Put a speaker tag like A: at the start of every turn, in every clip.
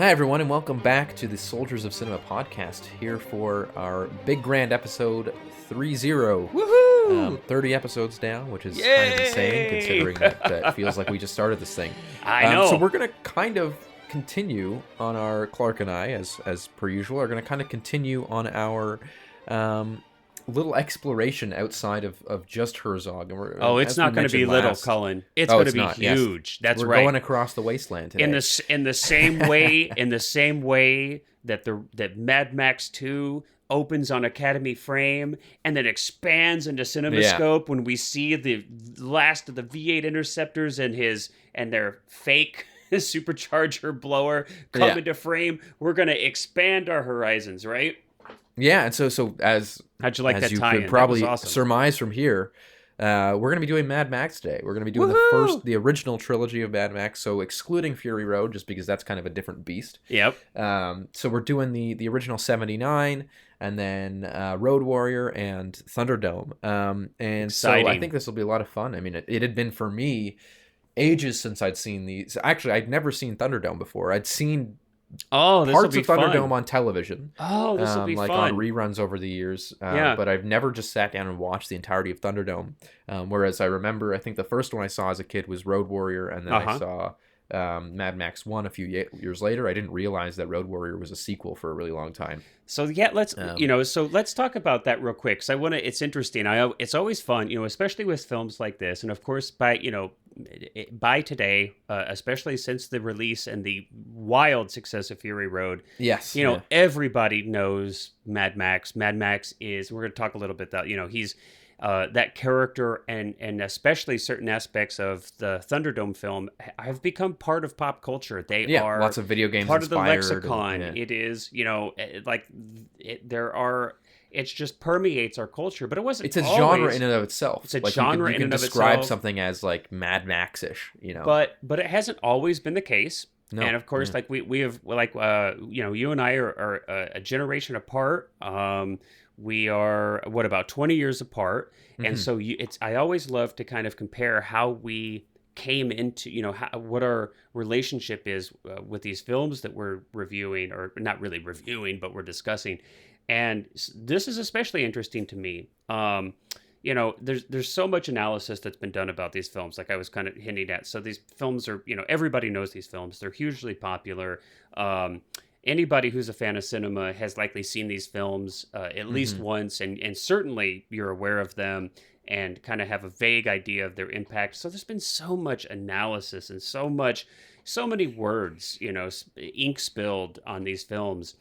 A: Hi, everyone, and welcome back to the Soldiers of Cinema podcast, here for our big grand episode 30.
B: Woohoo!
A: 30 episodes down, which is
B: Yay!
A: kind of insane, considering that it feels like we just started this thing.
B: I know.
A: So we're going to kind of continue on our, Clark and I, as per usual, are going to kind of continue on our little exploration outside of just Herzog. And
B: it's not going to be little, Cullen. It's going to be huge. Yes. That's right.
A: We're going across the wasteland today.
B: In the same way that Mad Max 2 opens on Academy frame and then expands into CinemaScope when we see the last of the V8 interceptors and their fake supercharger blower come into frame. We're going to expand our horizons, right?
A: Yeah, and so as
B: how'd you like
A: as
B: that
A: you
B: tie-in?
A: could probably
B: That was awesome.
A: surmise from here, we're going to be doing Mad Max today. We're going to be doing the original trilogy of Mad Max, so excluding Fury Road, just because that's kind of a different beast.
B: Yep.
A: So we're doing the original 79, and then Road Warrior and Thunderdome. And
B: Exciting.
A: So I think this will be a lot of fun. I mean, it had been for me ages since I'd seen these. Actually, I'd never seen Thunderdome before. I'd seen parts of Thunderdome on television.
B: Oh, this will be
A: like
B: fun.
A: on reruns over the years.
B: Yeah.
A: But I've never just sat down and watched the entirety of Thunderdome. Whereas I remember, I think the first one I saw as a kid was Road Warrior, and then I saw Mad Max 1 a few years later. I didn't realize that Road Warrior was a sequel for a really long time.
B: So yeah, let's talk about that real quick, because it's interesting. It's always fun, especially with films like this, and of course by today, especially since the release and the wild success of Fury Road.
A: Yes,
B: everybody knows Mad Max. Mad Max is. We're going to talk a little bit that he's. That character and especially certain aspects of the Thunderdome film have become part of pop culture. They are
A: lots of video games
B: part of the lexicon.
A: It
B: is, it just permeates our culture, but it wasn't.
A: It's a genre in and of itself.
B: It's a genre in and of itself. You can
A: describe something as like Mad Max-ish,
B: But it hasn't always been the case.
A: No.
B: And of course, we have you and I are a generation apart. We are about 20 years apart, and so I always love to kind of compare how we came into what our relationship is with these films that we're reviewing, or not really reviewing, but we're discussing. And this is especially interesting to me. There's so much analysis that's been done about these films, like I was kind of hinting at. So these films are, everybody knows these films. They're hugely popular. Anybody who's a fan of cinema has likely seen these films at least once, and certainly you're aware of them and kind of have a vague idea of their impact. So there's been so much analysis and so many words, ink spilled on these films.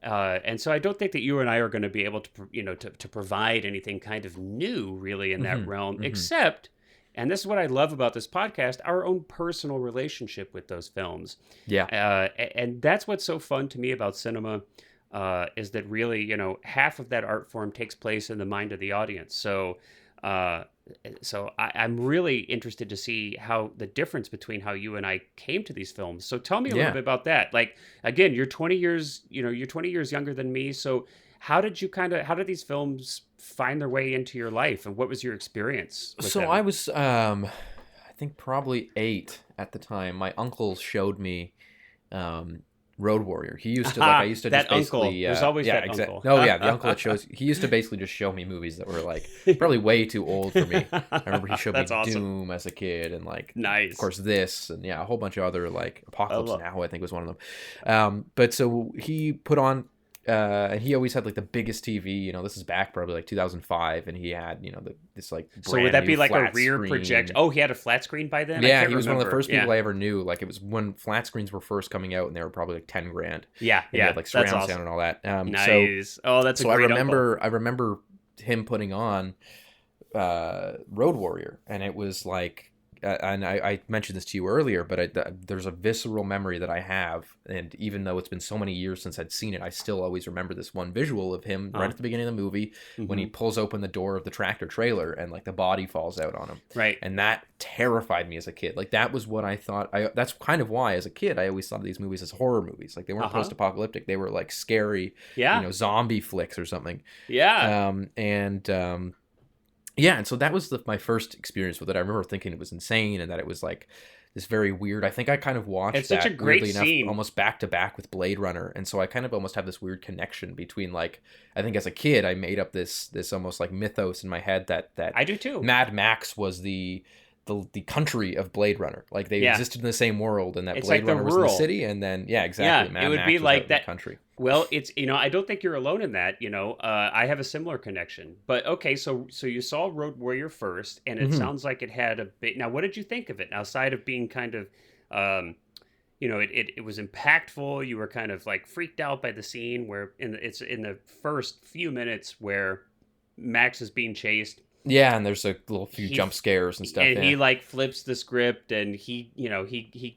B: And so I don't think that you and I are going to be able to, to provide anything kind of new really in that realm, except, and this is what I love about this podcast, our own personal relationship with those films.
A: Yeah.
B: And that's what's so fun to me about cinema, is that really, half of that art form takes place in the mind of the audience. So I'm really interested to see how the difference between how you and I came to these films. So tell me a little bit about that. Like, again, you're 20 years younger than me. So how did these films find their way into your life, and what was your experience with them?
A: I was, I think probably 8 at the time. My uncle showed me, Road Warrior. He used to I used to
B: that
A: just basically
B: uncle. There's always that uncle.
A: No, the uncle that shows. He used to basically just show me movies that were like probably way too old for me. I remember he showed me Doom as a kid, and
B: nice.
A: Of course this, and a whole bunch of other Apocalypse Now, I think was one of them. But so he put on. And he always had the biggest TV. This is back probably 2005, and he had this brand
B: So would that be like a rear
A: screen.
B: project? Oh, he had a flat screen by then.
A: Yeah, he was one of the first people I ever knew. It was when flat screens were first coming out, and they were probably $10,000.
B: Yeah,
A: and
B: yeah,
A: had, surround
B: that's
A: sound and all that.
B: Nice. That's a
A: great.
B: So
A: I remember him putting on Road Warrior, and it was and I mentioned this to you earlier, but there's a visceral memory that I have, and even though it's been so many years since I'd seen it, I still always remember this one visual of him right at the beginning of the movie when he pulls open the door of the tractor trailer and the body falls out on him.
B: Right.
A: And that terrified me as a kid. That was what I thought. That's kind of why as a kid I always thought of these movies as horror movies. They weren't post-apocalyptic. They were scary, zombie flicks or something.
B: Yeah.
A: Yeah, and so that was my first experience with it. I remember thinking it was insane, and that it was this very weird. I think I kind of watched
B: It's such a
A: that
B: great
A: weirdly enough
B: scene.
A: almost back to back with Blade Runner, and so I kind of almost have this weird connection between like I think as a kid I made up this almost like mythos in my head that
B: I do too.
A: Mad Max was the country of Blade Runner. Like they
B: Yeah.
A: existed in the same world, and that
B: It's
A: Blade
B: like the
A: Runner was in the
B: rural.
A: city, and then yeah, exactly.
B: Yeah, it
A: Mad
B: would be
A: Max was out
B: like
A: in the
B: that.
A: country.
B: Well, it's I don't think you're alone in that. I have a similar connection. But okay, so you saw Road Warrior first, and it
A: Hmm.
B: sounds like it had a bit. Now, what did you think of it? Outside of being kind of, um, it was impactful. You were kind of like freaked out by the scene where it's in the first few minutes where Max is being chased.
A: Yeah, and there's a little few
B: He
A: jump scares and stuff.
B: and
A: Yeah.
B: he like flips the script, and he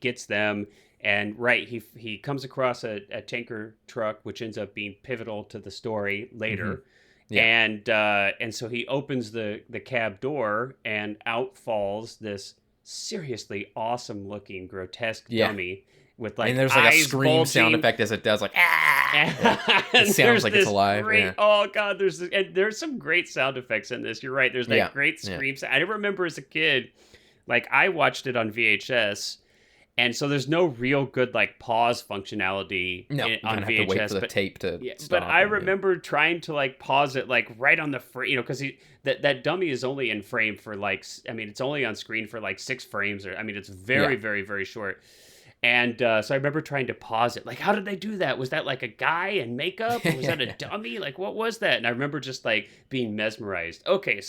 B: gets them. And right, he comes across a tanker truck, which ends up being pivotal to the story
A: Hmm.
B: later.
A: Yeah.
B: And so he opens the cab door, and out falls this seriously awesome looking grotesque
A: Yeah.
B: dummy with
A: And
B: like
A: there's like a
B: eyes
A: scream sound
B: bulging.
A: effect as it does, like ah. Yeah. It
B: And
A: sounds
B: there's
A: like it's
B: this
A: alive.
B: great,
A: Yeah.
B: oh god, there's some great sound effects in this. You're right, there's
A: Yeah.
B: that great
A: Yeah.
B: scream sound. I remember as a kid, like I watched it on VHS, and so there's no real good like pause functionality
A: No, you're
B: on
A: gonna have to wait for
B: VHS.
A: the
B: But
A: tape to
B: yeah, but
A: stop.
B: I
A: And yeah.
B: remember trying to like pause it like right on the frame, because that dummy is only in frame for like it's only on screen for like 6 frames, or it's very
A: Yeah.
B: very very short. And so I remember trying to pause it. Like, how did they do that? Was that like a guy in makeup, or was that a dummy? Like, what was that? And I remember just like being mesmerized. Okay,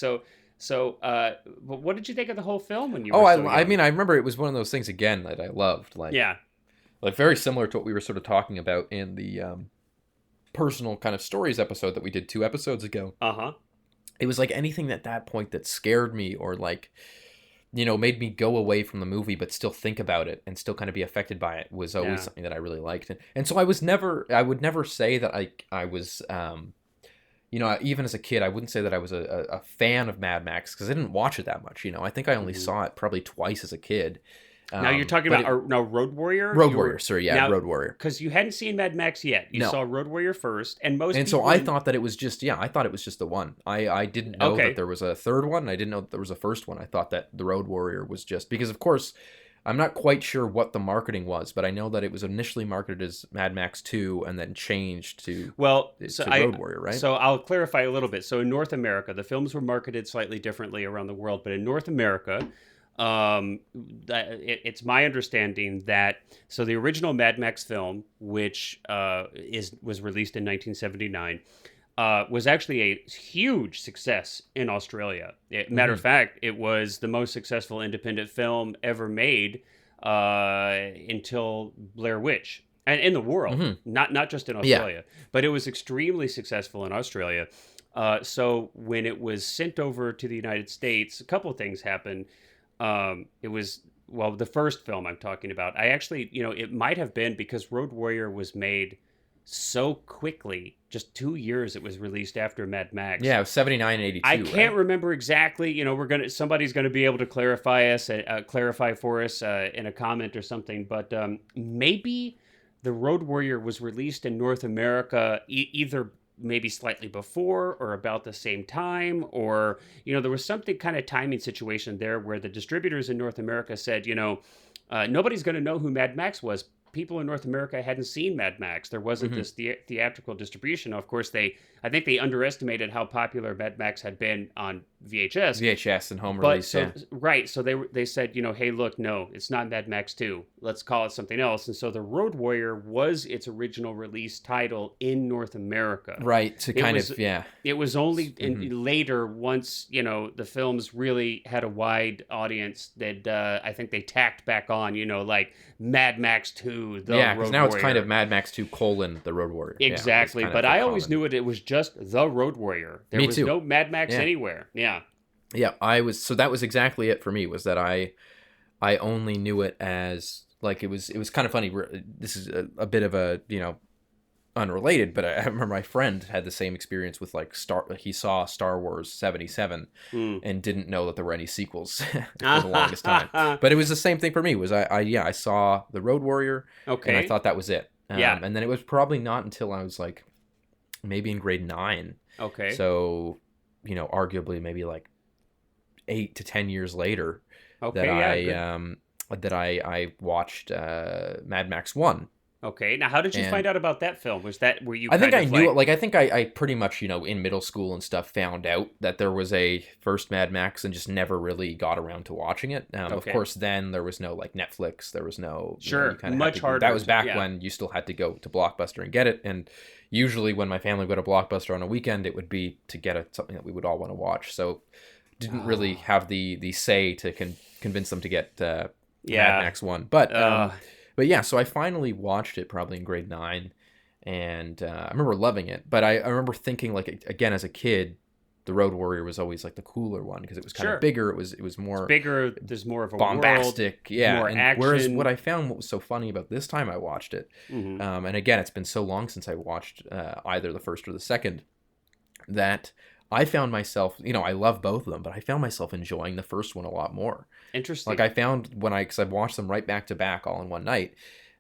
B: but what did you think of the whole film when you
A: Oh,
B: were so
A: I
B: young?
A: mean, I remember it was one of those things again that I loved,
B: Yeah.
A: like very similar to what we were sort of talking about in the personal kind of stories episode that we did 2 episodes ago.
B: Uh huh.
A: It was like anything at that point that scared me or like made me go away from the movie but still think about it and still kind of be affected by it was always
B: Yeah.
A: something that I really liked. And so I would never say that I was even as a kid I wouldn't say that I was a fan of Mad Max because I didn't watch it that much. I think I only
B: Hmm.
A: saw it probably twice as a kid.
B: Now you're talking
A: But
B: about no Road Warrior.
A: Road Warrior, sorry, yeah,
B: Now,
A: Road Warrior.
B: because you hadn't seen Mad Max yet. You
A: No.
B: saw Road Warrior first, and most
A: And so
B: people.
A: I thought that it was just, yeah, I thought it was just the one. I didn't know that
B: Okay.
A: there was a third one. I didn't know that there was a first one. I thought that the Road Warrior was just because, of course, I'm not quite sure what the marketing was, but I know that it was initially marketed as Mad Max 2 and then changed to
B: Well,
A: Road Warrior, right?
B: so I'll clarify a little bit. So in North America, the films were marketed slightly differently around the world, but in North America, it's my understanding that so the original Mad Max film, which was released in 1979, was actually a huge success in Australia. Matter of fact, it was the most successful independent film ever made until Blair Witch. And in the world, not just in
A: Yeah.
B: Australia, but it was extremely successful in Australia. So when it was sent over to the United States, a couple of things happened. It was the first film I'm talking about. I actually, it might have been because Road Warrior was made so quickly, just 2 years it was released after Mad Max.
A: Yeah, it was 79 and 82,
B: I can't
A: right?
B: remember exactly. Somebody's gonna be able to clarify for us in a comment or something. But maybe the Road Warrior was released in North America either maybe slightly before or about the same time, or there was something kind of timing situation there where the distributors in North America said, nobody's going to know who Mad Max was. People in North America hadn't seen Mad Max. There wasn't this theatrical distribution. Of course, I think they underestimated how popular Mad Max had been on VHS.
A: VHS and home
B: But
A: release,
B: so
A: yeah.
B: right, so they said, hey, look, no, it's not Mad Max 2. Let's call it something else. And so the Road Warrior was its original release title in North America.
A: Right, to kind of, yeah.
B: It was only later, once the films really had a wide audience, that I think they tacked back on, like Mad Max 2, the
A: Yeah,
B: Road
A: because now
B: Warrior.
A: it's kind of Mad Max 2 : The Road Warrior.
B: Exactly,
A: Yeah,
B: but I always knew it was just the Road Warrior. There
A: Me
B: was
A: too.
B: no Mad Max
A: Yeah.
B: anywhere. Yeah.
A: Yeah, so that was exactly it for me, was that I only knew it as like it was kind of funny. This is a bit of a unrelated, but I remember my friend had the same experience with like he saw Star Wars 77 and didn't know that there were any sequels for the longest time. But it was the same thing for me. Was I saw the Road Warrior,
B: Okay.
A: and I thought that was it.
B: Yeah.
A: And then it was probably not until I was like maybe in grade 9.
B: Okay.
A: So arguably maybe like 8 to 10 years later
B: Okay,
A: that
B: yeah,
A: I
B: good.
A: that I watched Mad Max 1.
B: Okay. Now, how did you
A: And
B: find out about that film? Was that were you
A: I think
B: kind
A: I
B: of
A: knew it.
B: like,
A: Like, I think I pretty much, in middle school and stuff, found out that there was a first Mad Max and just never really got around to watching it. Of
B: okay,
A: course, then there was no like Netflix. There was no, you
B: sure,
A: kind of had to
B: much
A: go. That
B: harder
A: was
B: to,
A: back
B: yeah,
A: when you still had to go to Blockbuster and get it. And usually, when my family would go to Blockbuster on a weekend, it would be to get something that we would all want to watch. So, didn't really
B: oh,
A: have the say to convince them to get Mad
B: yeah,
A: Max 1. But
B: uh,
A: yeah, so I finally watched it probably in grade 9, and I remember loving it. But I remember thinking, like, again, as a kid, the Road Warrior was always like the cooler one because it was kind of
B: sure.
A: bigger. It was
B: It's
A: more
B: bigger. There's more of a world,
A: bombastic, yeah.
B: more
A: And whereas what
B: action.
A: I found, what was so funny about this time I watched it,
B: Hmm.
A: and again, it's been so long since I watched either the first or the second, that I found myself, I love both of them, but I found myself enjoying the first one a lot more. Like,
B: Interesting.
A: I found because I watched them right back to back all in one night.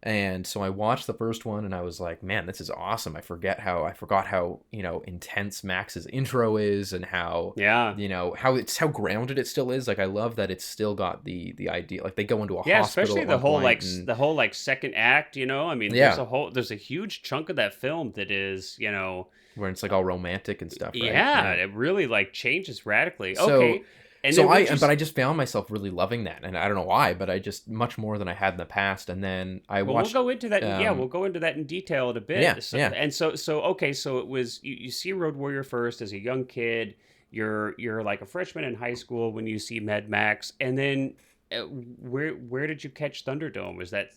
A: And so I watched the first one and I was like, man, this is awesome. I forgot how, intense Max's intro is, and how,
B: Yeah.
A: how grounded it still is. Like, I love that it's still got the idea, like they go into a
B: Yeah,
A: hospital
B: especially
A: at one point, and
B: the whole like second act, I mean,
A: yeah,
B: there's a huge chunk of that film that is,
A: where it's like all romantic and stuff, right?
B: yeah,
A: Yeah.
B: it really like changes radically.
A: So
B: Okay. And
A: so
B: then
A: I
B: would you
A: but I just found myself really loving that, and I don't know why, but I just much more than I had in the past. And then I
B: well, we'll
A: watched
B: go into that. Yeah,
A: um
B: we'll go into that in detail in a
A: yeah,
B: bit. So,
A: yeah.
B: okay, so it was you see Road Warrior first as a young kid. You're like a freshman in high school when you see Mad Max, and then where did you catch Thunderdome? Was that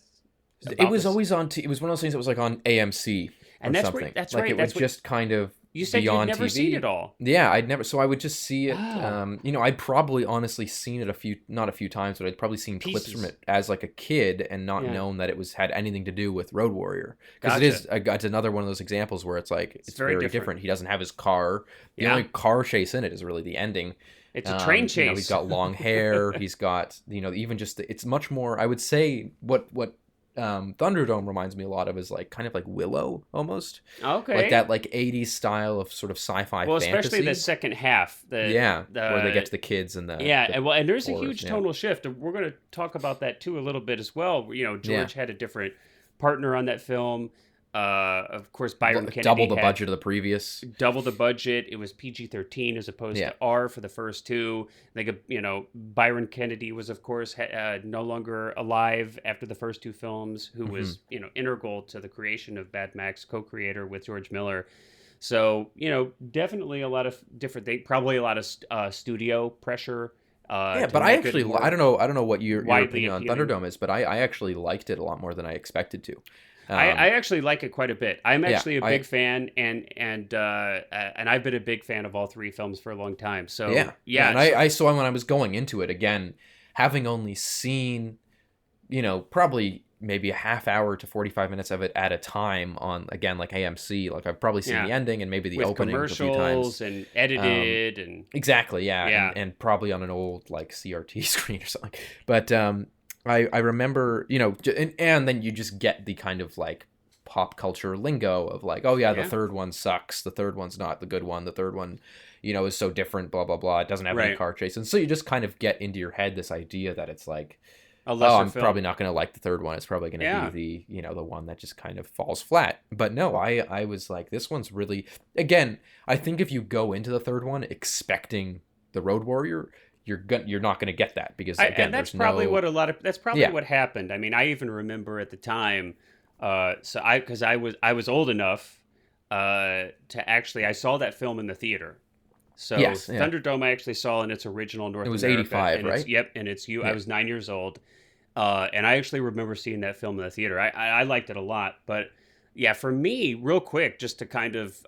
A: It
B: about
A: was
B: this?
A: always on it was one of those things that was like on AMC or
B: And
A: something.
B: that's
A: Like,
B: right.
A: it would
B: That's what
A: just kind of
B: you said.
A: be
B: You'd
A: on
B: never seen it
A: TV.
B: all.
A: Yeah, I would just see it.
B: Oh,
A: I'd probably honestly seen it not a few times, but I'd probably seen clips from
B: pieces.
A: it as like a kid and not
B: Yeah,
A: known that it was had anything to do with Road Warrior. Because
B: gotcha.
A: it's another one of those examples where it's like
B: It's
A: it's
B: very
A: very
B: different.
A: different. He doesn't have his car. The
B: Yeah,
A: only car chase in it is really the ending.
B: it's a train
A: He's
B: chase.
A: got long hair. He's got, even just it's much more. I would say what Thunderdome reminds me a lot of is like kind of like Willow almost, like
B: Okay.
A: that like 80s style of sort of sci-fi
B: Well, especially the
A: fantasy.
B: second half,
A: Yeah, where they get
B: the
A: to the kids and
B: yeah,
A: the
B: and there's a
A: forest.
B: huge
A: Yeah,
B: tonal shift. And we're going to talk about that too a little bit as well.
A: yeah.
B: George had a different partner on that film. Of course, Byron
A: Double
B: Kennedy
A: the
B: had
A: budget of the previous.
B: double the budget. It was PG-13 as opposed
A: Yeah.
B: to R for the first two. Like, Byron Kennedy was, of course, no longer alive after the first two films, who
A: Hmm.
B: was, integral to the creation of Mad Max, co-creator with George Miller. So, definitely a lot of different things, probably a lot of studio pressure
A: Yeah,
B: to
A: but I
B: make it
A: actually I
B: more
A: don't know what your
B: widely
A: opinion on
B: appealing.
A: Thunderdome is, but I actually liked it a lot more than I expected to.
B: I
A: Um,
B: actually like it quite a bit. I'm
A: yeah,
B: actually a big fan, and I've been a big fan of all three films for a long time. So
A: yeah,
B: yeah,
A: and
B: so
A: I saw when I was going into it again, having only seen, probably maybe a half hour to 45 minutes of it at a time on, again, like AMC. Like, I've probably seen
B: yeah,
A: the ending and maybe the
B: with
A: openings a few times.
B: commercials and
A: Um,
B: edited and
A: exactly, yeah,
B: yeah,
A: and probably on an old like CRT screen or something. But I remember, and then you just get the kind of like pop culture lingo of like, oh yeah, the
B: yeah,
A: third one sucks, the third one's not the good one, the third one, is so different, blah blah blah. It doesn't have any
B: right,
A: car chase, and so you just kind of get into your head this idea that it's like,
B: a
A: oh,
B: lesser
A: I'm probably
B: film.
A: not going to like the third one. It's probably going to
B: Yeah,
A: be the one that just kind of falls flat. But no, I was like, this one's really, again, I think if you go into the third one expecting the Road Warrior, you're not going to get that, because
B: and
A: again,
B: that's
A: there's
B: probably
A: no,
B: that's probably
A: yeah,
B: what happened. I mean, I even remember at the time, so because I was old enough to actually I saw that film in the theater. So
A: yes, yeah.
B: Thunderdome I actually saw in its original
A: It
B: North
A: was
B: America,
A: 85,
B: and it's
A: right?
B: yep, and it's you. I
A: Yeah.
B: was 9 years old, and I actually remember seeing that film in the theater. I liked it a lot, but yeah, for me, real quick, just to kind of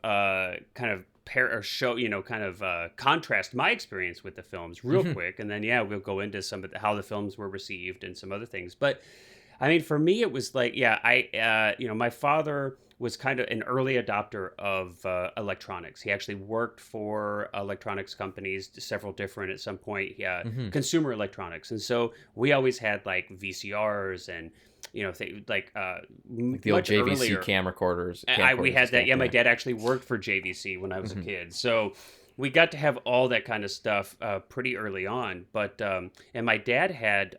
B: pair or show, kind of contrast my experience with the films real
A: Hmm.
B: quick, and then yeah, we'll go into some of how the films were received and some other things. But I mean, for me, it was like, yeah, my father was kind of an early adopter of electronics. He actually worked for electronics companies, several different at some point, yeah,
A: Hmm.
B: consumer electronics. And so we always had like VCRs and, like
A: Like the old
B: much
A: JVC
B: earlier. We
A: camcorders and
B: had that.
A: stuff.
B: Yeah, my
A: Yeah.
B: dad actually worked for JVC when I was a
A: Hmm.
B: kid. So we got to have all that kind of stuff pretty early on. But, and my dad had,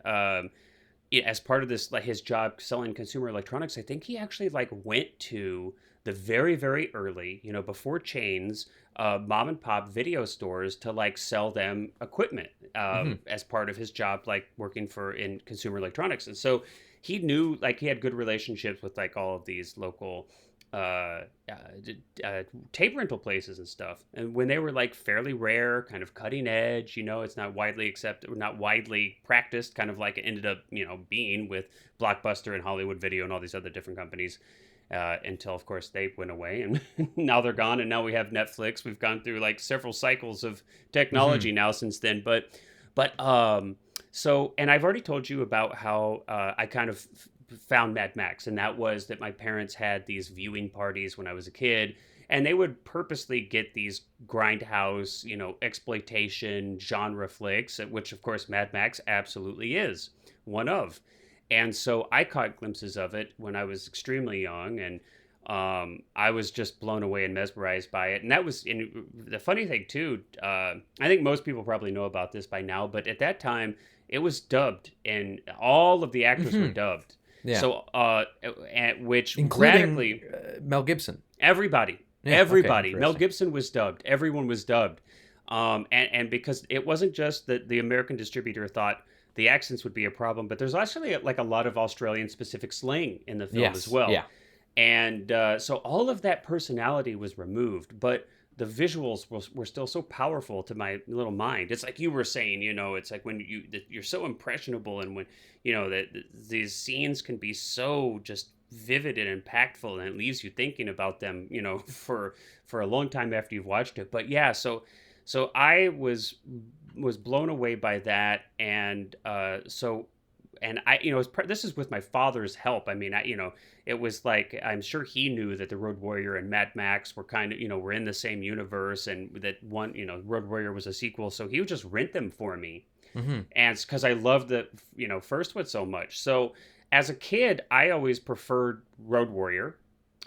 B: as part of this, like his job selling consumer electronics, I think he actually like went to the very, very early, before chains, mom and pop video stores to like sell them equipment,
A: Hmm.
B: as part of his job, like working for in consumer electronics. And so he knew, like, he had good relationships with like all of these local uh, uh, tape rental places and stuff. And when they were like fairly rare, kind of cutting edge, it's not widely accepted or not widely practiced, kind of like it ended up, being with Blockbuster and Hollywood Video and all these other different companies. Until, of course, they went away, and now they're gone. And now we have Netflix. We've gone through like several cycles of
A: Hmm.
B: technology now since then. But so, and I've already told you about how I kind of found Mad Max, and that was that my parents had these viewing parties when I was a kid, and they would purposely get these grindhouse, exploitation genre flicks, which of course Mad Max absolutely is one of. And so I caught glimpses of it when I was extremely young, and I was just blown away and mesmerized by it. And that was, and the funny thing too. I think most people probably know about this by now, but at that time it was dubbed, and all of the actors were
A: Hmm.
B: dubbed.
A: Yeah,
B: So, which
A: including
B: radically
A: Mel Gibson.
B: everybody,
A: Yeah. Okay.
B: everybody, Mel
A: Interesting.
B: Gibson was dubbed. Everyone was dubbed. And because it wasn't just that the American distributor thought the accents would be a problem, but there's actually like a lot of Australian specific slang in the film as
A: Yes.
B: well.
A: Yeah.
B: And so all of that personality was removed, but the visuals were still so powerful to my little mind. It's like you were saying, it's like when you're so impressionable, and when that these scenes can be so just vivid and impactful, and it leaves you thinking about them, for a long time after you've watched it. But yeah, so I was blown away by that. And so, and I, this is with my father's help. I mean, it was like, I'm sure he knew that the Road Warrior and Mad Max were kind of, were in the same universe, and that one, Road Warrior was a sequel. So he would just rent them for me.
A: Hmm.
B: And because I loved the, first one so much. So as a kid, I always preferred Road Warrior,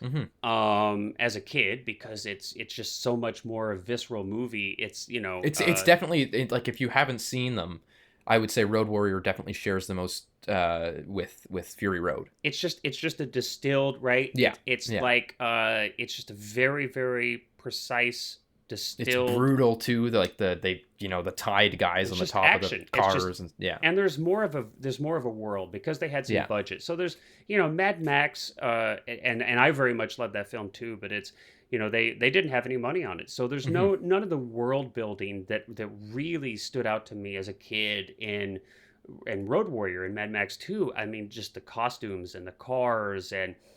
A: Hmm.
B: as a kid, because it's just so much more a visceral movie. It's,
A: It's definitely like if you haven't seen them, I would say Road Warrior definitely shares the most with Fury Road.
B: it's just a distilled, right.
A: Yeah.
B: It's
A: Yeah.
B: like it's just a very, very precise
A: It's
B: distilled.
A: brutal too. Like the tied guys
B: It's
A: on the
B: just
A: top of the
B: action. It's just,
A: cars and yeah.
B: and there's more of a world because they had some
A: Yeah.
B: budget. So there's, Mad Max, and I very much love that film too, but it's, they didn't have any money on it. So there's
A: Hmm.
B: none of the world building that really stood out to me as a kid in Road Warrior and Mad Max 2. I mean, just the costumes and the cars,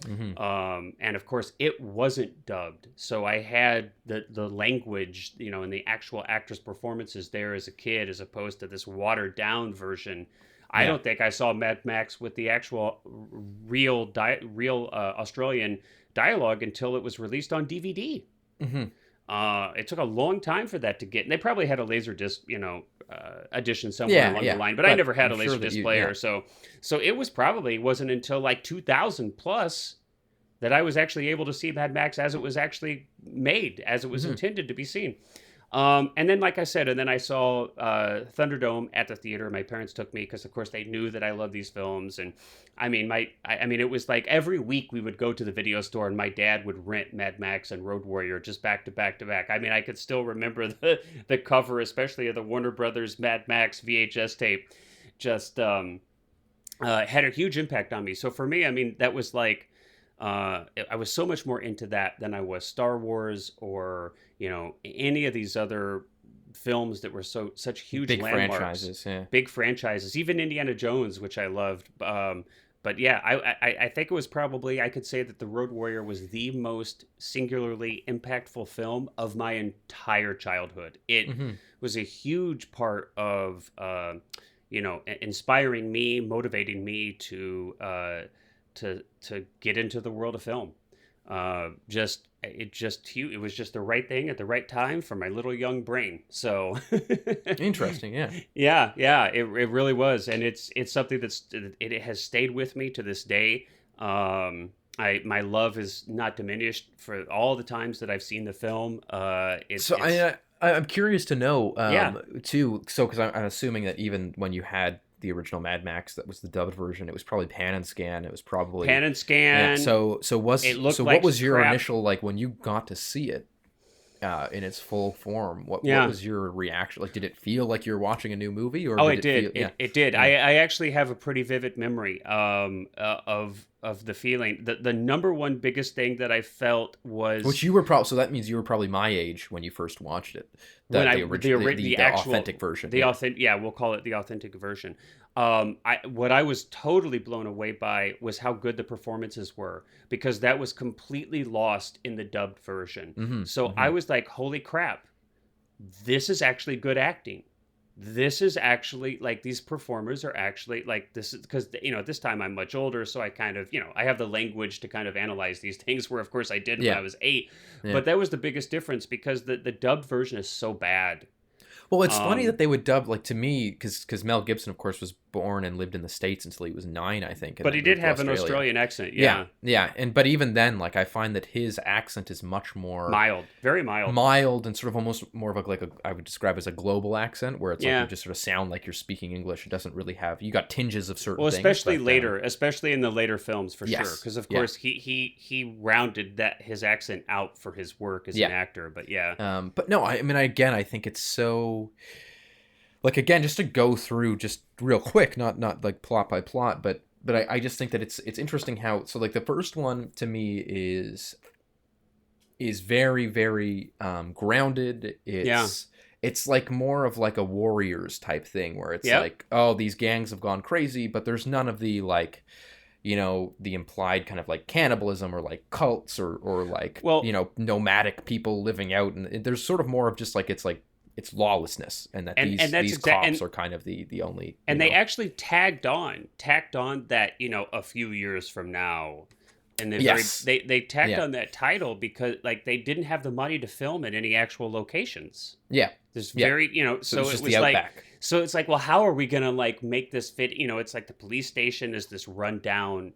A: Hmm.
B: and of course it wasn't dubbed, so I had the language, and the actual actress performances there as a kid, as opposed to this watered down version. I
A: Yeah.
B: don't think I saw Mad Max with the actual real Australian dialogue until it was released on DVD.
A: Hmm.
B: It took a long time for that to get, and they probably had a laser disc, edition somewhere
A: Yeah.
B: along the
A: Yeah.
B: line. But I
A: But
B: never had
A: I'm
B: a
A: sure
B: laser
A: that
B: disc
A: you.
B: player,
A: Yeah.
B: so it wasn't until like 2000 plus that I was actually able to see Mad Max as it was actually made, as it was
A: Hmm.
B: intended to be seen. And then, like I said, and then I saw Thunderdome at the theater. My parents took me because, of course, they knew that I love these films. And I mean, it was like every week we would go to the video store, and my dad would rent Mad Max and Road Warrior just back to back to back. I mean, I could still remember the cover, especially of the Warner Brothers Mad Max VHS tape. Just had a huge impact on me. So for me, I mean, that was like, I was so much more into that than I was Star Wars, or any of these other films that were such huge
A: Big
B: landmarks,
A: franchises. Yeah.
B: big franchises, even Indiana Jones, which I loved. But yeah, I think it was probably, I could say that The Road Warrior was the most singularly impactful film of my entire childhood. It
A: Hmm.
B: was a huge part of inspiring me, motivating me to get into the world of film. It was just the right thing at the right time for my little young brain. So
A: Interesting. Yeah.
B: yeah, it really was, and it's something it has stayed with me to this day. My love is not diminished for all the times that I've seen the film. It's
A: So
B: it's
A: I'm curious to know
B: yeah.
A: too. So because I'm assuming that even when you had the original Mad Max that was the dubbed version. It was probably Pan and Scan. It was probably
B: Pan and
A: yeah.
B: Scan. It
A: So
B: looked
A: what
B: like
A: was your
B: crap.
A: initial like when you got to see it in its full form? What
B: Yeah.
A: was your reaction? Like, did it feel like you're watching a new movie, or
B: Oh,
A: did
B: it
A: it
B: did.
A: feel? Yeah,
B: It did.
A: yeah.
B: I actually have a pretty vivid memory of the feeling. The number one biggest thing that I felt
A: Which
B: was
A: you were probably so that means you were probably my age when you first watched it.
B: when I
A: The original the authentic version.
B: the
A: Yeah.
B: authentic, yeah, we'll call it the authentic version. What I was totally blown away by was how good the performances were, because that was completely lost in the dubbed version.
A: Mm-hmm.
B: So
A: Mm-hmm.
B: I was like, holy crap, this is actually good acting. This is actually like, these performers are actually like, this is because, at this time I'm much older, so I kind of, I have the language to kind of analyze these things, where of course I didn't when
A: Yeah.
B: I was 8.
A: Yeah.
B: But that was the biggest difference, because the dubbed version is so bad.
A: Well, it's funny
B: um
A: that they would dub, like, to me, because Mel Gibson, of course, was born and lived in the States until he was 9, I think, and
B: but he
A: then
B: did
A: moved to
B: have an
A: Australia.
B: Australian accent.
A: Yeah,
B: Yeah.
A: yeah, and but even then, like, I find that his accent is much more
B: Mild, very mild.
A: mild and sort of almost more of a I would describe as a global accent, where it's like you
B: Yeah.
A: just sort of sound like you're speaking English. It doesn't really have you got tinges of certain
B: Well,
A: things,
B: especially
A: but
B: later, especially in the later films, for sure,
A: yes,
B: because of
A: yeah,
B: course he rounded that his accent out for his work as an
A: yeah.
B: actor. But yeah.
A: But no, I mean, again, I think it's so, like, again, just to go through just real quick, not like plot by plot, but I just think that it's interesting how, so like the first one to me is very, very grounded.
B: Yeah.
A: It's like more of like a Warriors type thing, where it's
B: Yep.
A: like, oh, these gangs have gone crazy, but there's none of the, like, the implied kind of like cannibalism or like cults or like,
B: Well,
A: nomadic people living out, and there's sort of more of just like it's lawlessness, and that
B: and that's
A: these
B: exact
A: cops
B: and
A: are kind of the only,
B: and they actually tacked on that, a few years from now. And
A: yes,
B: they tacked
A: yeah,
B: on that title because, like, they didn't have the money to film at any actual locations.
A: yeah,
B: There's
A: yeah.
B: very,
A: So
B: so
A: it's
B: it
A: just
B: was
A: the
B: like,
A: outback.
B: so it's like, well, how are we gonna like make this fit? It's like the police station is this rundown,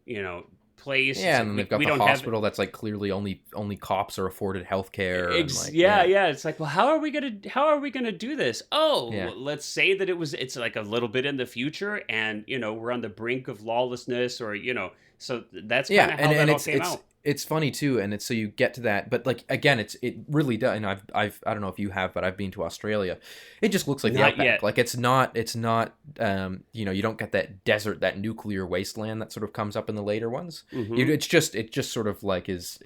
B: place. It's
A: Yeah,
B: like
A: and then they've got
B: we
A: the
B: don't have
A: hospital that's like clearly only cops are afforded health care, and like,
B: yeah,
A: yeah,
B: yeah. It's like, well, how are we gonna do this? Oh,
A: yeah,
B: well, let's say that it's like a little bit in the future, and we're on the brink of lawlessness, or so that's kind
A: yeah,
B: of how that all
A: it's
B: came out.
A: it's funny too, and it's so you get to that, but like again, it really does, and I don't know if you have, but I've been to Australia. It just looks like the
B: Not
A: outback.
B: yet.
A: Like, it's not you don't get that desert, that nuclear wasteland that sort of comes up in the later ones.
B: Hmm.
A: It just sort of like is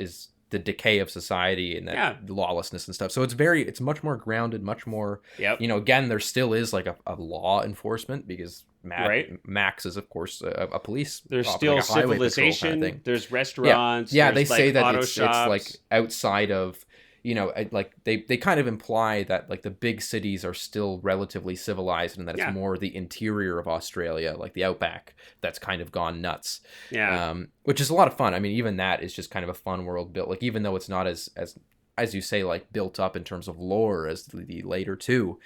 A: the decay of society and
B: Yeah.
A: that lawlessness and stuff. So it's much more grounded, much more,
B: Yep.
A: again, there still is like a law enforcement, because
B: Right.
A: Max is, of course, a police
B: There's
A: officer,
B: still
A: like a highway patrol kind of
B: civilization.
A: thing.
B: There's
A: Yeah,
B: restaurants.
A: yeah.
B: There's
A: They say
B: like
A: that
B: auto
A: it's like
B: shops.
A: outside of, like they kind of imply that like the big cities are still relatively civilized, and that it's
B: Yeah.
A: more the interior of Australia, like the outback, that's kind of gone nuts.
B: Yeah.
A: Which is a lot of fun. I mean, even that is just kind of a fun world built. Like, even though it's not as you say, like, built up in terms of lore as the later two,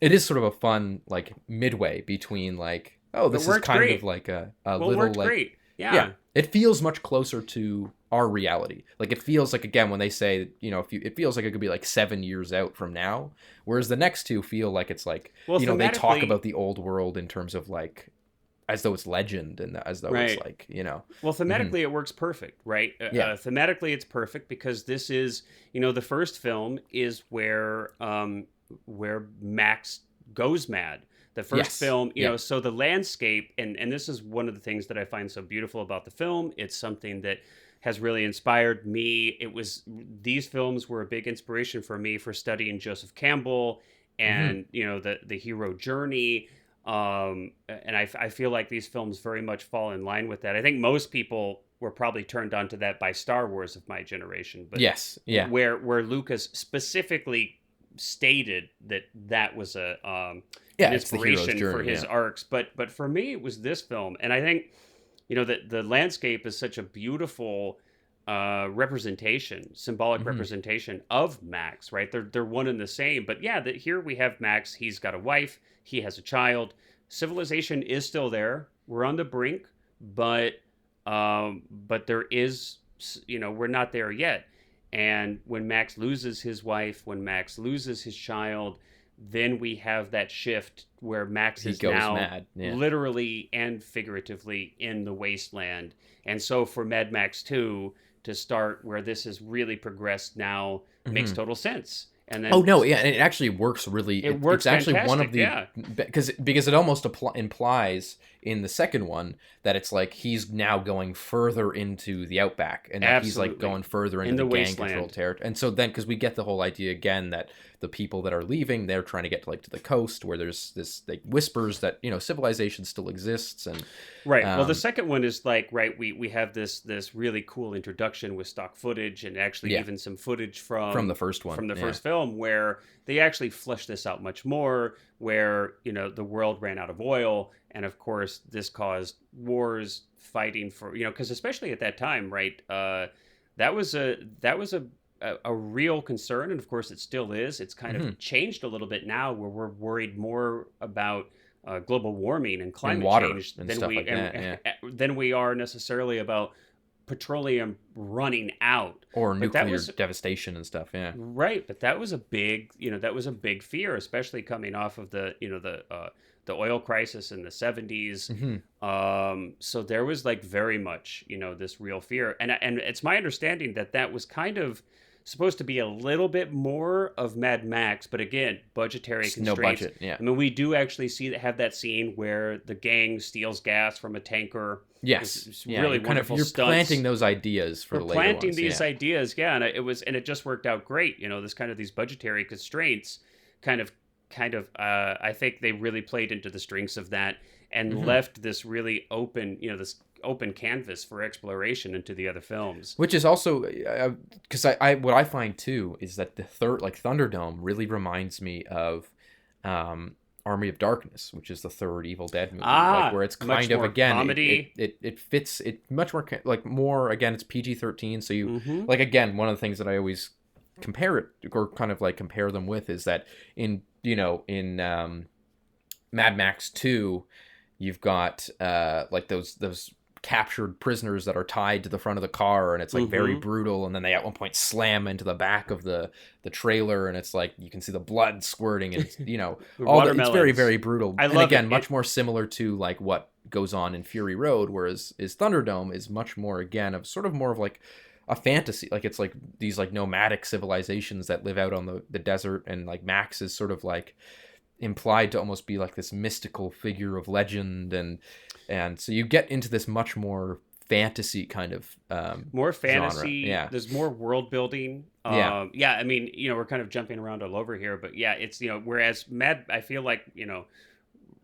A: it is sort of a fun like midway between, like, oh,
B: It
A: this is
B: worked
A: kind
B: great.
A: of like a
B: Well, it
A: little,
B: worked
A: like,
B: great.
A: yeah,
B: Yeah.
A: it feels much closer to our reality. Like, it feels like, again, when they say, it feels like it could be like 7 years out from now, whereas the next two feel like it's like,
B: Well,
A: they talk
B: thematically,
A: about the old world in terms of like, as though it's legend, and as though it's
B: right.
A: like,
B: Well,
A: mhm.
B: thematically, it works perfect, right?
A: Yeah,
B: Thematically, it's perfect because this is, the first film is where Max goes mad. The first
A: yes,
B: film,
A: yeah,
B: so the landscape, and this is one of the things that I find so beautiful about the film. It's something that has really inspired me. These films were a big inspiration for me for studying Joseph Campbell
A: hmm
B: and, the hero journey. And I feel like these films very much fall in line with that. I think most people were probably turned on to that by Star Wars of my generation, but
A: yes, yeah,
B: where Lucas specifically stated that was
A: yeah.
B: an
A: It's the hero's
B: inspiration for
A: journey.
B: his
A: Yeah,
B: arcs. But for me, it was this film, and I think that the landscape is such a beautiful representation, symbolic
A: hmm
B: representation of Max. Right, they're one and the same. But yeah, that here we have Max. He's got a wife. He has a child. Civilization is still there. We're on the brink, but there is, we're not there yet. And when Max loses his wife, when Max loses his child, then we have that shift where Max
A: He
B: is
A: goes
B: now
A: mad. Yeah.
B: literally and figuratively in the wasteland. And so for Mad Max 2 to start where this has really progressed now makes
A: Hmm.
B: total sense. And
A: Oh
B: then
A: no, yeah, and it actually works really.
B: it
A: It's
B: works
A: actually one
B: fantastic.
A: of the
B: Yeah.
A: because it almost implies in the second one that it's like he's now going further into the outback and that he's like
B: Absolutely.
A: going further into
B: In
A: the
B: the
A: gang controlled
B: wasteland.
A: territory. And so then because we get the whole idea again that the people that are leaving, they're trying to get to like to the coast where there's this like whispers that civilization still exists and
B: Right. Well, the
A: um
B: second one is like right. We have this really cool introduction with stock footage and actually
A: yeah,
B: even some footage
A: from the first one.
B: from the
A: Yeah.
B: first film where they actually flesh this out much more. Where the world ran out of oil, and of course this caused wars, fighting for because especially at that time, right? That was a real concern, and of course it still is. It's kind of
A: Hmm.
B: changed a little bit now, where we're worried more about global warming and
A: And
B: climate
A: water
B: change
A: and stuff like that. Yeah.
B: than we are necessarily about petroleum running out.
A: Or
B: But that
A: nuclear
B: was
A: devastation and stuff. Yeah.
B: right. But that was a big, that was a big fear, especially coming off of the oil crisis in the 70s.
A: Hmm.
B: So there was like very much, this real fear, and it's my understanding that that was kind of supposed to be a little bit more of Mad Max, but again, budgetary
A: No
B: constraints.
A: budget. Yeah.
B: I mean, we do actually have that scene where the gang steals gas from a tanker.
A: Yes.
B: It's
A: Yeah.
B: really
A: You're
B: wonderful
A: planting
B: stunts.
A: those ideas for
B: We're
A: the later
B: planting
A: ones.
B: these
A: Yeah.
B: ideas, yeah, and it just worked out great. This kind of these budgetary constraints, kind of, I think they really played into the strengths of that and
A: Hmm.
B: left this really open, this open canvas for exploration into the other films.
A: Which is also because I what I find too is that the third like Thunderdome really reminds me of Army of Darkness, which is the third Evil Dead movie, like
B: Ah,
A: where it's
B: much
A: kind of
B: more
A: again
B: comedy.
A: it fits it much more like more again it's PG-13, so you
B: Mm-hmm.
A: like again one of the things that I always compare it or kind of like compare them with is that in Mad Max 2 you've got like those captured prisoners that are tied to the front of the car and it's like very
B: Mm-hmm.
A: brutal and then they at one point slam into the back of the trailer and it's like you can see the blood squirting and it's all the, it's very
B: Watermelons.
A: very brutal
B: I
A: and
B: love
A: again
B: it.
A: much more similar to like what goes on in Fury Road, whereas is Thunderdome is much more again of sort of more of like a fantasy, like it's like these like nomadic civilizations that live out on the desert and like Max is sort of like implied to almost be like this mystical figure of legend and so you get into this much more fantasy kind of
B: More
A: genre.
B: fantasy.
A: Yeah.
B: There's more world building.
A: Yeah.
B: Yeah. I mean, we're kind of jumping around all over here, but yeah, it's whereas I feel like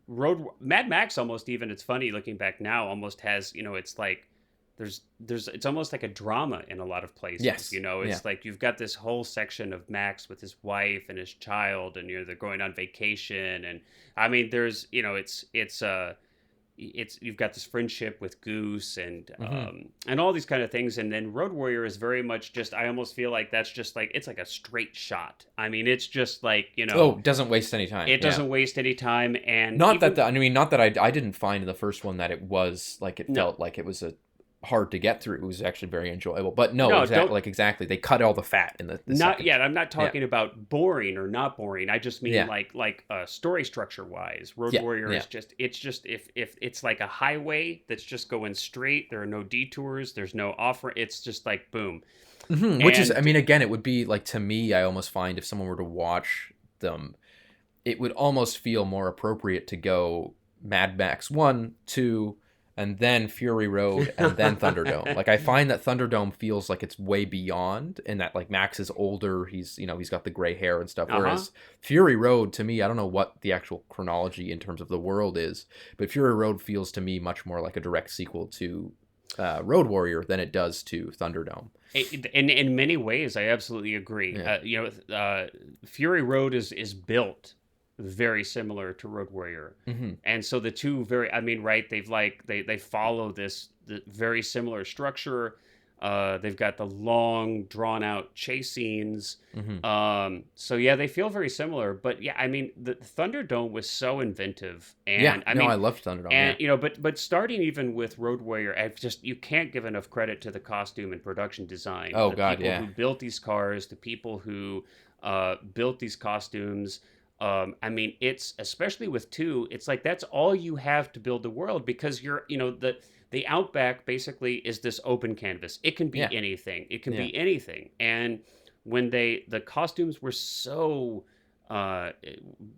B: Mad Max almost even it's funny looking back now almost has it's like there's it's almost like a drama in a lot of places.
A: Yes. Yeah.
B: It's like you've got this whole section of Max with his wife and his child, and they're going on vacation, and I mean there's it's you've got this friendship with Goose
A: Hmm.
B: and all these kind of things, and then Road Warrior is very much just I almost feel like that's just like it's like a straight shot. I mean it's just like
A: Oh, doesn't waste any time.
B: it
A: Yeah.
B: doesn't waste any time, and
A: Not
B: even,
A: that I mean, not that I didn't find in the first one that it was like it
B: no
A: felt like it was a hard to get through. It was actually very enjoyable. But no,
B: no
A: exactly
B: don't
A: exactly. They cut all the fat in the
B: not
A: second.
B: yet. I'm not
A: Yeah.
B: talking about boring or not boring. I just mean
A: Yeah.
B: like story structure wise. Road
A: Yeah.
B: Warrior
A: Yeah.
B: is just it's just if it's like a highway that's just going straight. There are no detours. There's no offer. It's just like boom.
A: Which is, I
B: And
A: mean, again, it would be like to me. I almost find if someone were to watch them, it would almost feel more appropriate to go Mad Max 1, 2, and then Fury Road, and then Thunderdome. Like I find that Thunderdome feels like it's way beyond, and that like Max is older. He's got the gray hair and stuff.
B: uh-huh.
A: Whereas Fury Road, to me, I don't know what the actual chronology in terms of the world is, but Fury Road feels to me much more like a direct sequel to Road Warrior than it does to Thunderdome.
B: In many ways, I absolutely agree.
A: Yeah.
B: Fury Road is built very similar to Road Warrior,
A: Hmm.
B: and so the two I mean, right? They follow the very similar structure. They've got the long, drawn out chase scenes.
A: Hmm.
B: So yeah, they feel very similar. But yeah, I mean, the Thunderdome was so inventive, and
A: Yeah,
B: I
A: no,
B: mean,
A: I loved Thunderdome.
B: and
A: Yeah.
B: but starting even with Road Warrior, you can't give enough credit to the costume and production design.
A: Oh
B: The
A: God,
B: people
A: yeah.
B: who built these cars, the people who built these costumes. I mean, it's especially with two, it's like that's all you have to build the world because the outback basically is this open canvas. It can be
A: Yeah.
B: anything. It can
A: Yeah.
B: be anything. And when the costumes were so uh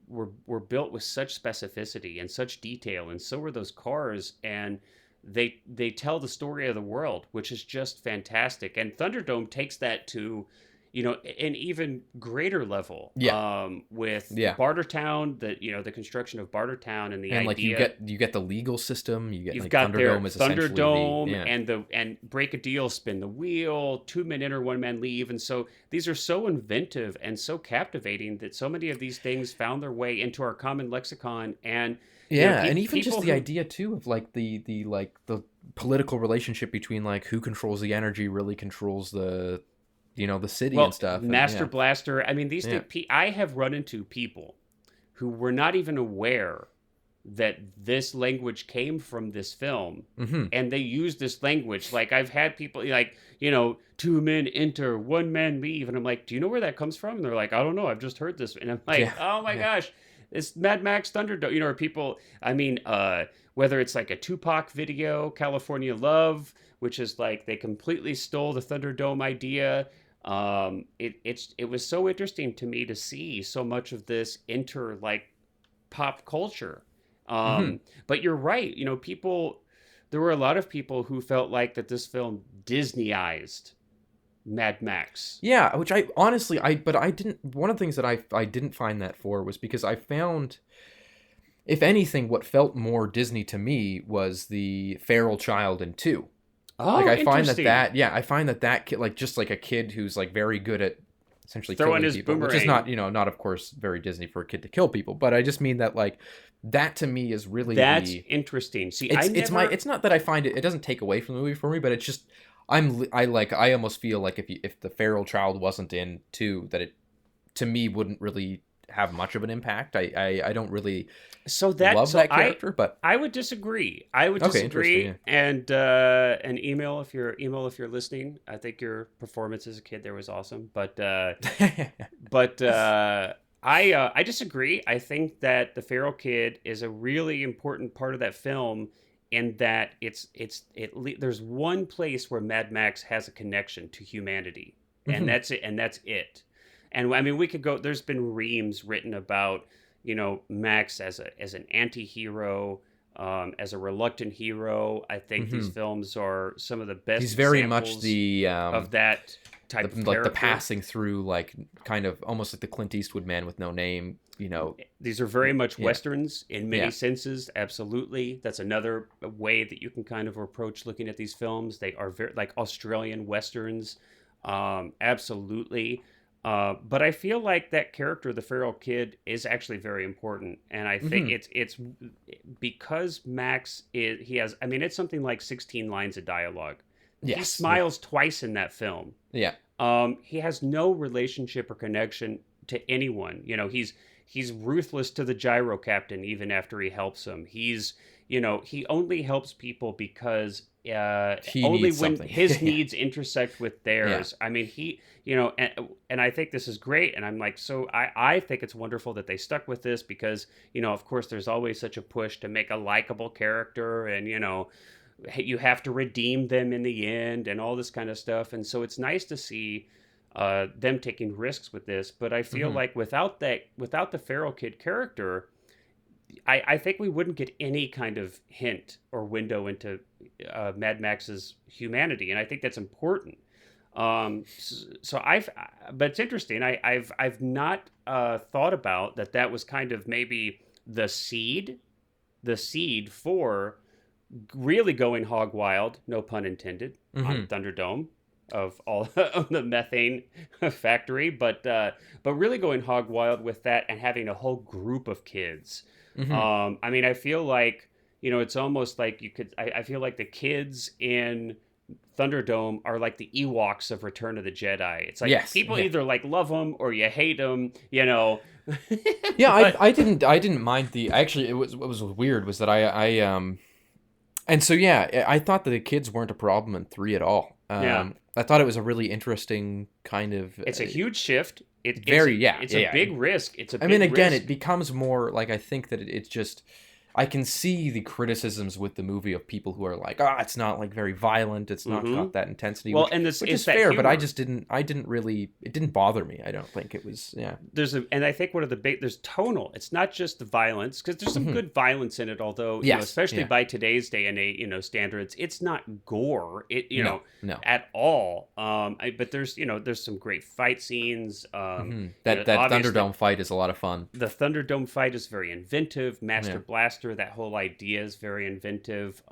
B: were built with such specificity and such detail, and so were those cars, and they tell the story of the world, which is just fantastic. And Thunderdome takes that to an even greater level,
A: Yeah.
B: with
A: Yeah.
B: Bartertown, the construction of Bartertown and the
A: And like
B: idea.
A: you get the legal system. You get
B: You've
A: like
B: got their
A: Thunderdome is essentially the
B: Thunderdome
A: yeah.
B: and break a deal, spin the wheel, 2 men enter, 1 man leave, and so these are so inventive and so captivating that so many of these things found their way into our common lexicon. And
A: Yeah, and even just
B: people
A: the
B: who
A: idea too of like the like the political relationship between like who controls the energy really controls the the city and
B: well,
A: stuff and
B: Master
A: yeah.
B: Blaster. I mean, these
A: Yeah.
B: things. I have run into people who were not even aware that this language came from this film,
A: Mhm.
B: and they use this language. Like, I've had people like, 2 men enter, 1 man leave, and I'm like, do you know where that comes from? And they're like, I don't know, I've just heard this. And I'm like,
A: Yeah.
B: oh my
A: Yeah.
B: gosh, it's Mad Max Thunderdome. Or people, I mean, whether it's like a Tupac video, California Love, which is like they completely stole the Thunderdome idea. It was so interesting to me to see so much of this enter like pop culture.
A: Mhm.
B: But you're right. There were a lot of people who felt like that this film Disneyized Mad Max.
A: Yeah, which I honestly but I didn't one of the things that I didn't find that for was because I found if anything what felt more Disney to me was the feral child in 2. Like
B: Oh,
A: I find that
B: interesting.
A: I find that kid like just like a kid who's like very good at essentially
B: Throwing
A: killing
B: his
A: people, which is
B: boomerang.
A: not of course very Disney for a kid to kill people, but I just mean that like that to me is really
B: That's
A: the
B: interesting. See,
A: it's not that I find it doesn't take away from the movie for me, but it's just I almost feel like if the feral child wasn't in 2 that it to me wouldn't really have much of an impact. I don't really love
B: so
A: that character, but
B: I would disagree. I would
A: okay, interesting,
B: disagree. And an email if you're listening. I think your performance as a kid there was awesome,
A: yeah.
B: but I disagree. I think that the feral kid is a really important part of that film, in that there's one place where Mad Max has a connection to humanity, and
A: Mhm.
B: that's it. And that's it. And I mean, we could go. There's been reams written about Max as an anti-hero, as a reluctant hero. I think these
A: Mhm.
B: films are some of the
A: He's
B: best
A: very much
B: examples of that type of
A: the
B: character.
A: passing through like kind of almost like the Clint Eastwood Man with No Name,
B: These are very much
A: yeah.
B: westerns in many
A: Yeah.
B: senses. Absolutely, that's another way that you can kind of approach looking at these films. They are very like Australian westerns. Absolutely. But I feel like that character, the feral kid, is actually very important, and I think
A: Mhm.
B: it's because Max is he has. I mean, it's something like 16 lines of dialogue. He
A: Yes. Yeah.
B: smiles twice in that film.
A: Yeah.
B: He has no relationship or connection to anyone. He's ruthless to the gyro captain even after he helps him. He only helps people because
A: He
B: only
A: needs
B: when
A: something.
B: his
A: Yeah.
B: needs intersect with
A: Yeah.
B: theirs. I mean, and I think this is great. And I'm like, so I think it's wonderful that they stuck with this because, of course, there's always such a push to make a likable character, and, you have to redeem them in the end and all this kind of stuff. And so it's nice to see them taking risks with this. But I feel
A: Mhm.
B: like without the feral kid character, I think we wouldn't get any kind of hint or window into Mad Max's humanity, and I think that's important. But it's interesting. I've not thought about that. That was kind of maybe the seed for really going hog wild, no pun intended, on
A: Mhm.
B: Thunderdome of all of the methane factory, but really going hog wild with that and having a whole group of kids.
A: Mhm.
B: I mean, I feel like it's almost like you could. I feel like the kids in Thunderdome are like the Ewoks of Return of the Jedi. It's like
A: Yes.
B: people
A: Yeah.
B: either like love them or you hate them.
A: Yeah,
B: But
A: I didn't mind the actually it was what was weird was that and so yeah, I thought that the kids weren't a problem in 3 at all.
B: yeah,
A: I thought it was a really interesting kind of
B: it's a huge shift
A: Very, yeah,
B: it's
A: yeah,
B: a
A: yeah.
B: big risk. It's a
A: I mean,
B: big
A: again,
B: risk.
A: it becomes more like, I think that it's just, I can see the criticisms with the movie of people who are like, ah, it's not like very violent, it's not
B: Hmm.
A: got that intensity,
B: Well, and this
A: which
B: it's
A: is
B: that
A: fair, but
B: humor.
A: I didn't really, it didn't bother me. I don't think it was, yeah.
B: And I think one of the big there's tonal. It's not just the violence because there's some
A: Hmm.
B: good violence in it. Although
A: Yes,
B: especially
A: yeah,
B: by today's day and age, standards, it's not gore.
A: no, no.
B: At all. But there's some great fight scenes.
A: That
B: Obviously
A: Thunderdome fight is a lot of fun.
B: the Thunderdome fight is very inventive. Master
A: Yeah.
B: Blaster, that whole idea is very inventive.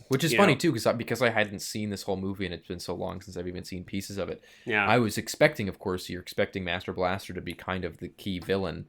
A: Which is
B: You
A: funny
B: know,
A: too, because I hadn't seen this whole movie and it's been so long since I've even seen pieces of it.
B: yeah.
A: I was expecting, of course, you're expecting Master Blaster to be kind of the key villain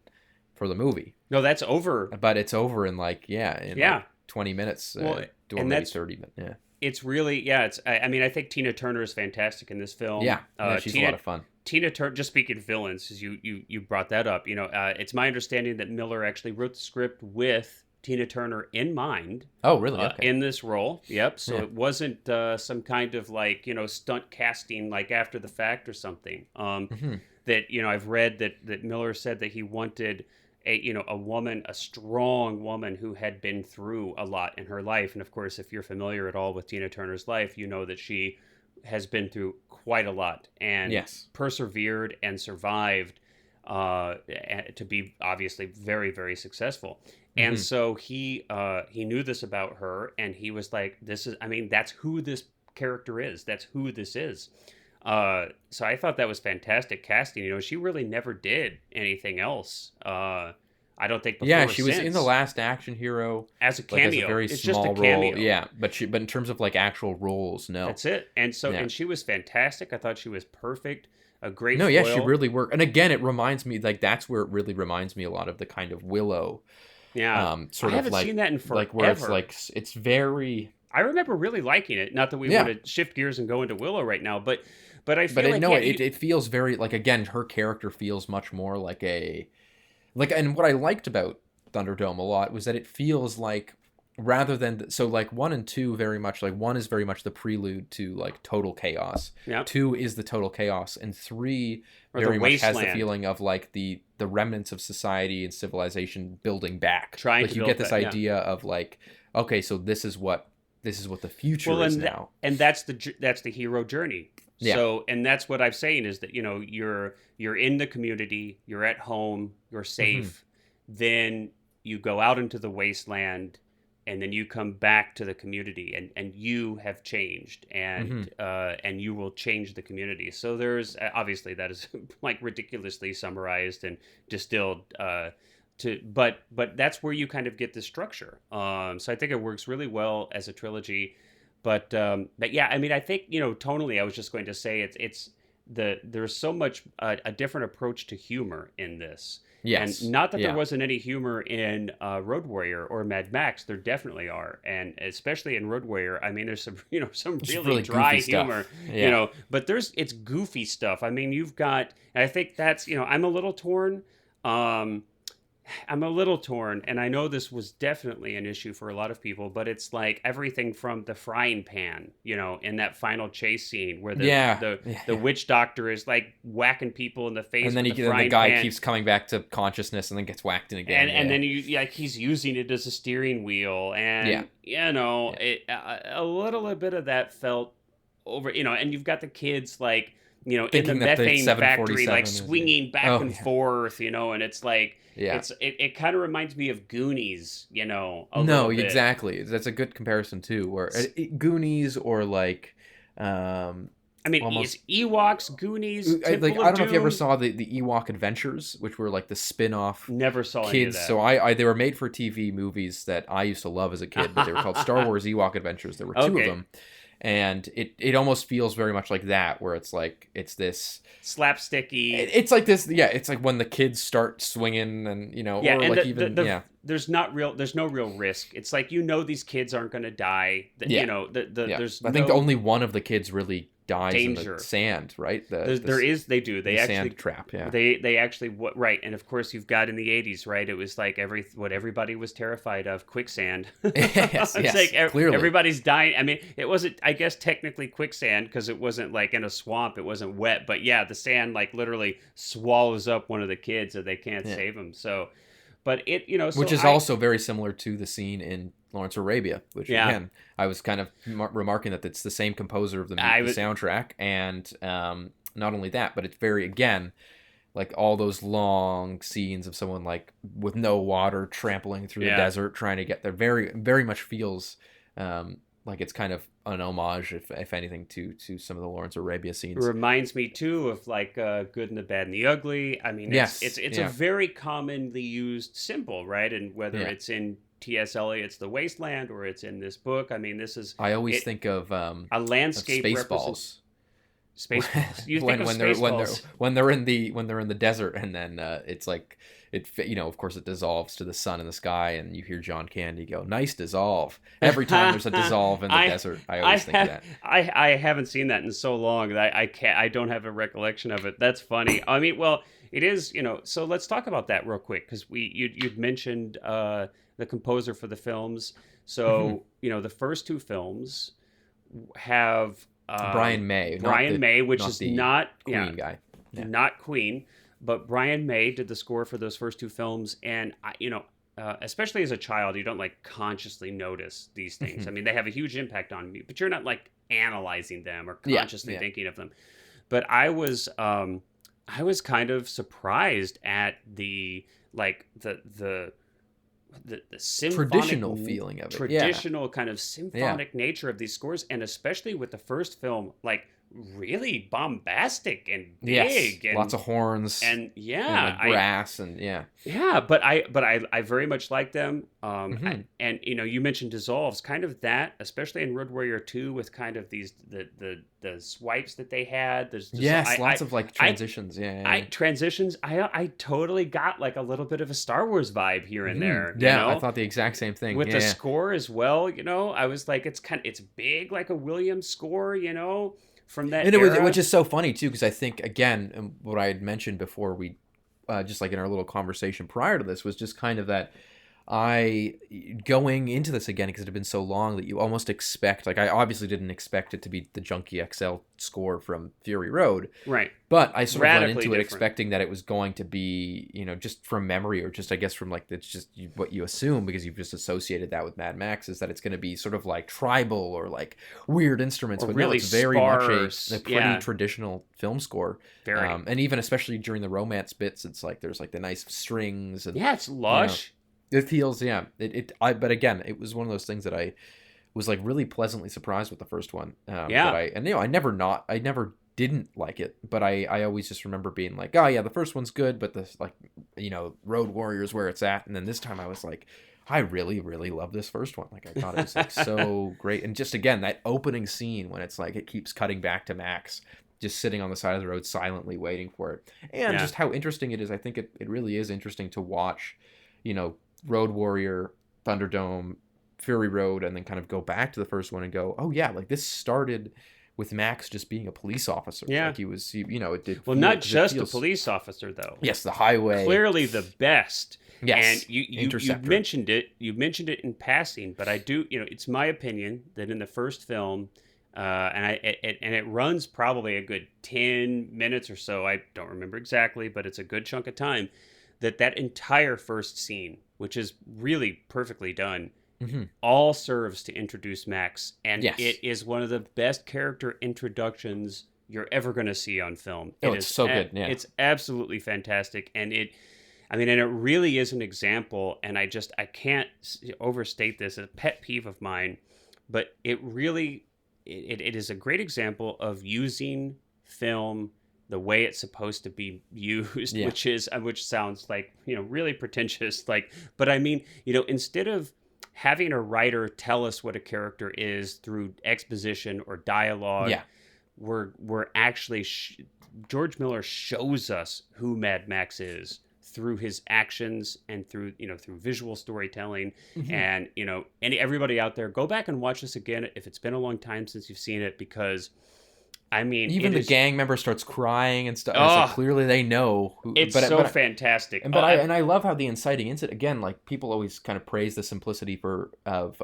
A: for the movie,
B: No, that's over.
A: but it's over in like, yeah, in
B: Yeah.
A: like 20 minutes,
B: Well,
A: or
B: and
A: maybe
B: that's
A: 30 minutes. Yeah,
B: it's really yeah. I mean, I think Tina Turner is fantastic in this film.
A: yeah, yeah. She's a lot of fun.
B: Tina Turner. Just speaking of villains, as you brought that up. It's my understanding that Miller actually wrote the script with Tina Turner in mind.
A: Oh, really? Okay.
B: In this role. Yep. So
A: Yeah.
B: it wasn't some kind of like, stunt casting like after the fact or something.
A: Hmm.
B: That, I've read that Miller said that he wanted a woman, a strong woman who had been through a lot in her life. And of course, if you're familiar at all with Tina Turner's life, you know that she has been through quite a lot and
A: Yes.
B: persevered and survived to be obviously very, very successul. And
A: Hmm.
B: so he knew this about her, and he was like, "This is, I mean, that's who this character is. That's who this is." So I thought that was fantastic casting. She really never did anything else. I don't think before
A: Yeah,
B: or
A: she was in the
B: since
A: last Action Hero,
B: as a
A: like as a
B: cameo.
A: very
B: It's just a
A: small
B: cameo.
A: role. Yeah, but in terms of like actual roles, no.
B: That's it. And so
A: Yeah.
B: and she was fantastic. I thought she was perfect. A great
A: No, yeah, she
B: foil.
A: really worked. And again, it reminds me, like, that's where it really reminds me a lot of the kind of Willow,
B: Yeah. I
A: sort of
B: haven't seen that in forever.
A: like where it's like it's very,
B: I remember really liking it. Not that we
A: yeah.
B: want to shift gears and go into Willow right now, but I
A: But
B: feel like
A: no,
B: yeah,
A: it feels very like, again, her character feels much more like and what I liked about Thunderdome a lot was that it feels like, rather than, so like 1 and 2 very much, like 1 is very much the prelude to like total chaos.
B: yeah,
A: 2 is the total chaos, and 3
B: or the
A: very much has the
B: wasteland.
A: feeling of like the remnants of society and civilization building back.
B: Trying
A: Like
B: to
A: you
B: build
A: get this
B: that, yeah.
A: idea of like, okay, so this is what the future
B: Well,
A: is
B: and
A: now.
B: and that's the hero journey.
A: Yeah.
B: So, and that's what I'm saying is that you're in the community, you're at home, you're safe. Then you go out into the wasteland, and then you come back to the community, and you have changed, and you will change the community. So there's obviously that is like ridiculously summarized and distilled. But that's where you kind of get the structure. So I think it works really well as a trilogy. But yeah, I mean, I think tonally, I was just going to say there's so much a different approach to humor in this.
A: Yes.
B: And not that
A: Yeah.
B: there wasn't any humor in Road Warrior or Mad Max, there definitely are, and especially in Road Warrior, I mean, there's some some really dry
A: goofy stuff.
B: humor,
A: Yeah.
B: but it's goofy stuff. I mean, you've got, and I think that's I'm a little torn. I'm a little torn, and I know this was definitely an issue for a lot of people, but it's like everything from the frying pan, in that final chase scene where the witch doctor is like whacking people in the face,
A: And then
B: with
A: the
B: frying
A: guy
B: pan.
A: keeps coming back to consciousness and then gets whacked in again.
B: And then he's using it as a steering wheel, and a little bit of that felt over, and you've got the kids like in the
A: Thinking that the
B: methane factory,
A: 747
B: like
A: is-
B: swinging back and forth, and it's like
A: Yeah.
B: it kind of reminds me of Goonies, a
A: No,
B: little bit.
A: exactly. That's a good comparison too. Where Goonies or like,
B: I mean,
A: almost-
B: it's Ewoks, Goonies,
A: I
B: Temple of
A: don't know if you ever
B: Doom.
A: saw the Ewok Adventures, which were like the spin-off
B: Never saw any of
A: kids.
B: that.
A: So they were made for TV movies that I used to love as a kid, but they were called Star Wars Ewok Adventures. There were two of
B: Okay.
A: them. And it almost feels very much like that, where it's like, it's this
B: slapsticky.
A: it's like this, yeah, it's like when the kids start swinging, and or
B: and
A: like even
B: there's no real risk. It's like, these kids aren't going to die.
A: Yeah. Yeah.
B: There's
A: I think
B: no
A: only one of the kids really dies in the
B: danger.
A: sand, right?
B: They do. They
A: the
B: actually
A: sand trap, yeah.
B: they actually right. And of course you've got in the 80s, right? It was like what everybody was terrified of, quicksand.
A: Yes,
B: It's
A: yes,
B: like
A: clearly.
B: everybody's dying. I mean, it wasn't, I guess, technically quicksand because it wasn't like in a swamp. It wasn't wet, but yeah, the sand like literally swallows up one of the kids and they can't
A: Yeah.
B: save him. So, but
A: Which is also very similar to the scene in Lawrence of Arabia, which again, I was kind of remarking that it's the same composer of the soundtrack, and not only that, but it's very, again, like all those long scenes of someone like with no water trampling through the desert trying to get there. Very, very much feels like it's kind of an homage, if anything, to some of the Lawrence of Arabia scenes.
B: It reminds me too of like Good and the Bad and the Ugly. I mean, it's a very commonly used symbol, right? And whether it's in T.S. Eliot's The Wasteland or it's in this book, I mean, this is.
A: I always think of
B: a landscape
A: of Spaceballs.
B: Spaceballs. You
A: when,
B: think of
A: Spaceballs when they're in the desert, and then it's like of course it dissolves to the sun in the sky, and you hear John Candy go, "Nice dissolve." Every time there's a dissolve in the desert, I always think of that.
B: I haven't seen that in so long that I don't have a recollection of it. That's funny. I mean, well, it is, so let's talk about that real quick, because you'd mentioned the composer for the films. So the first two films have
A: Brian May,
B: which is not
A: Queen guy,
B: not Queen, but Brian May did the score for those first two films. And especially as a child, you don't like consciously notice these things. I mean, they have a huge impact on me, but you're not like analyzing them or consciously thinking of them. But I was kind of surprised at the symphonic,
A: traditional feeling of it,
B: traditional kind of symphonic nature of these scores, and especially with the first film, like really bombastic and big, and
A: lots of horns
B: and
A: brass
B: but I very much like them. And you mentioned dissolves, kind of that, especially in Road Warrior 2, with kind of these the swipes that they had. There's
A: lots of like transitions.
B: Transitions. I totally got like a little bit of a Star Wars vibe here and there.
A: I thought the exact same thing
B: with the score as well. I was like, it's big, like a Williams score. From that era.
A: Which is so funny too, because I think, again, what I had mentioned before, we just like in our little conversation prior to this, was just kind of that going into this again, because it had been so long, that you almost expect, like, I obviously didn't expect it to be the Junkie XL score from Fury Road,
B: right?
A: But I sort of went into
B: different.
A: it expecting that it was going to be, just from memory, or just, I guess, from like, it's just what you assume because you've just associated that with Mad Max, is that it's going to be sort of like tribal or like weird instruments, but
B: really
A: no, it's very
B: sparse.
A: much a pretty traditional film score.
B: Very.
A: And even especially during the romance bits, it's like there's like the nice strings and
B: it's lush.
A: It feels, but again, it was one of those things that I was like really pleasantly surprised with the first one. I never didn't like it, but I always just remember being like, oh yeah, the first one's good, but the Road Warrior's where it's at. And then this time I was like, I really, really love this first one. Like, I thought it was like so great. And just again, that opening scene when it's like, it keeps cutting back to Max just sitting on the side of the road silently waiting for it. And just how interesting it is. I think it really is interesting to watch, Road Warrior, Thunderdome, Fury Road, and then kind of go back to the first one and go, oh yeah, like this started with Max just being a police officer.
B: Yeah.
A: Like it did.
B: Well, not just a police officer though.
A: Yes, the highway.
B: Clearly the best.
A: Yes.
B: And you mentioned it. You mentioned it in passing, but I do. It's my opinion that in the first film, and it runs probably a good 10 minutes or so. I don't remember exactly, but it's a good chunk of time. That entire first scene, which is really perfectly done, all serves to introduce Max. And it is one of the best character introductions you're ever going to see on film.
A: It's so good. Yeah.
B: It's absolutely fantastic. And it really is an example, and I can't overstate this, a pet peeve of mine, but it is a great example of using film the way it's supposed to be used, which sounds like, really pretentious, but I mean, instead of having a writer tell us what a character is through exposition or dialogue, we're actually George Miller shows us who Mad Max is through his actions and through through visual storytelling.
A: Hmm.
B: And everybody out there, go back and watch this again if it's been a long time since you've seen it, because I mean,
A: Even
B: it
A: the
B: is.
A: gang member starts crying and stuff. And it's like
B: Oh,
A: clearly they know who.
B: it's so fantastic.
A: But I love how the inciting incident again. Like people always kind of praise the simplicity of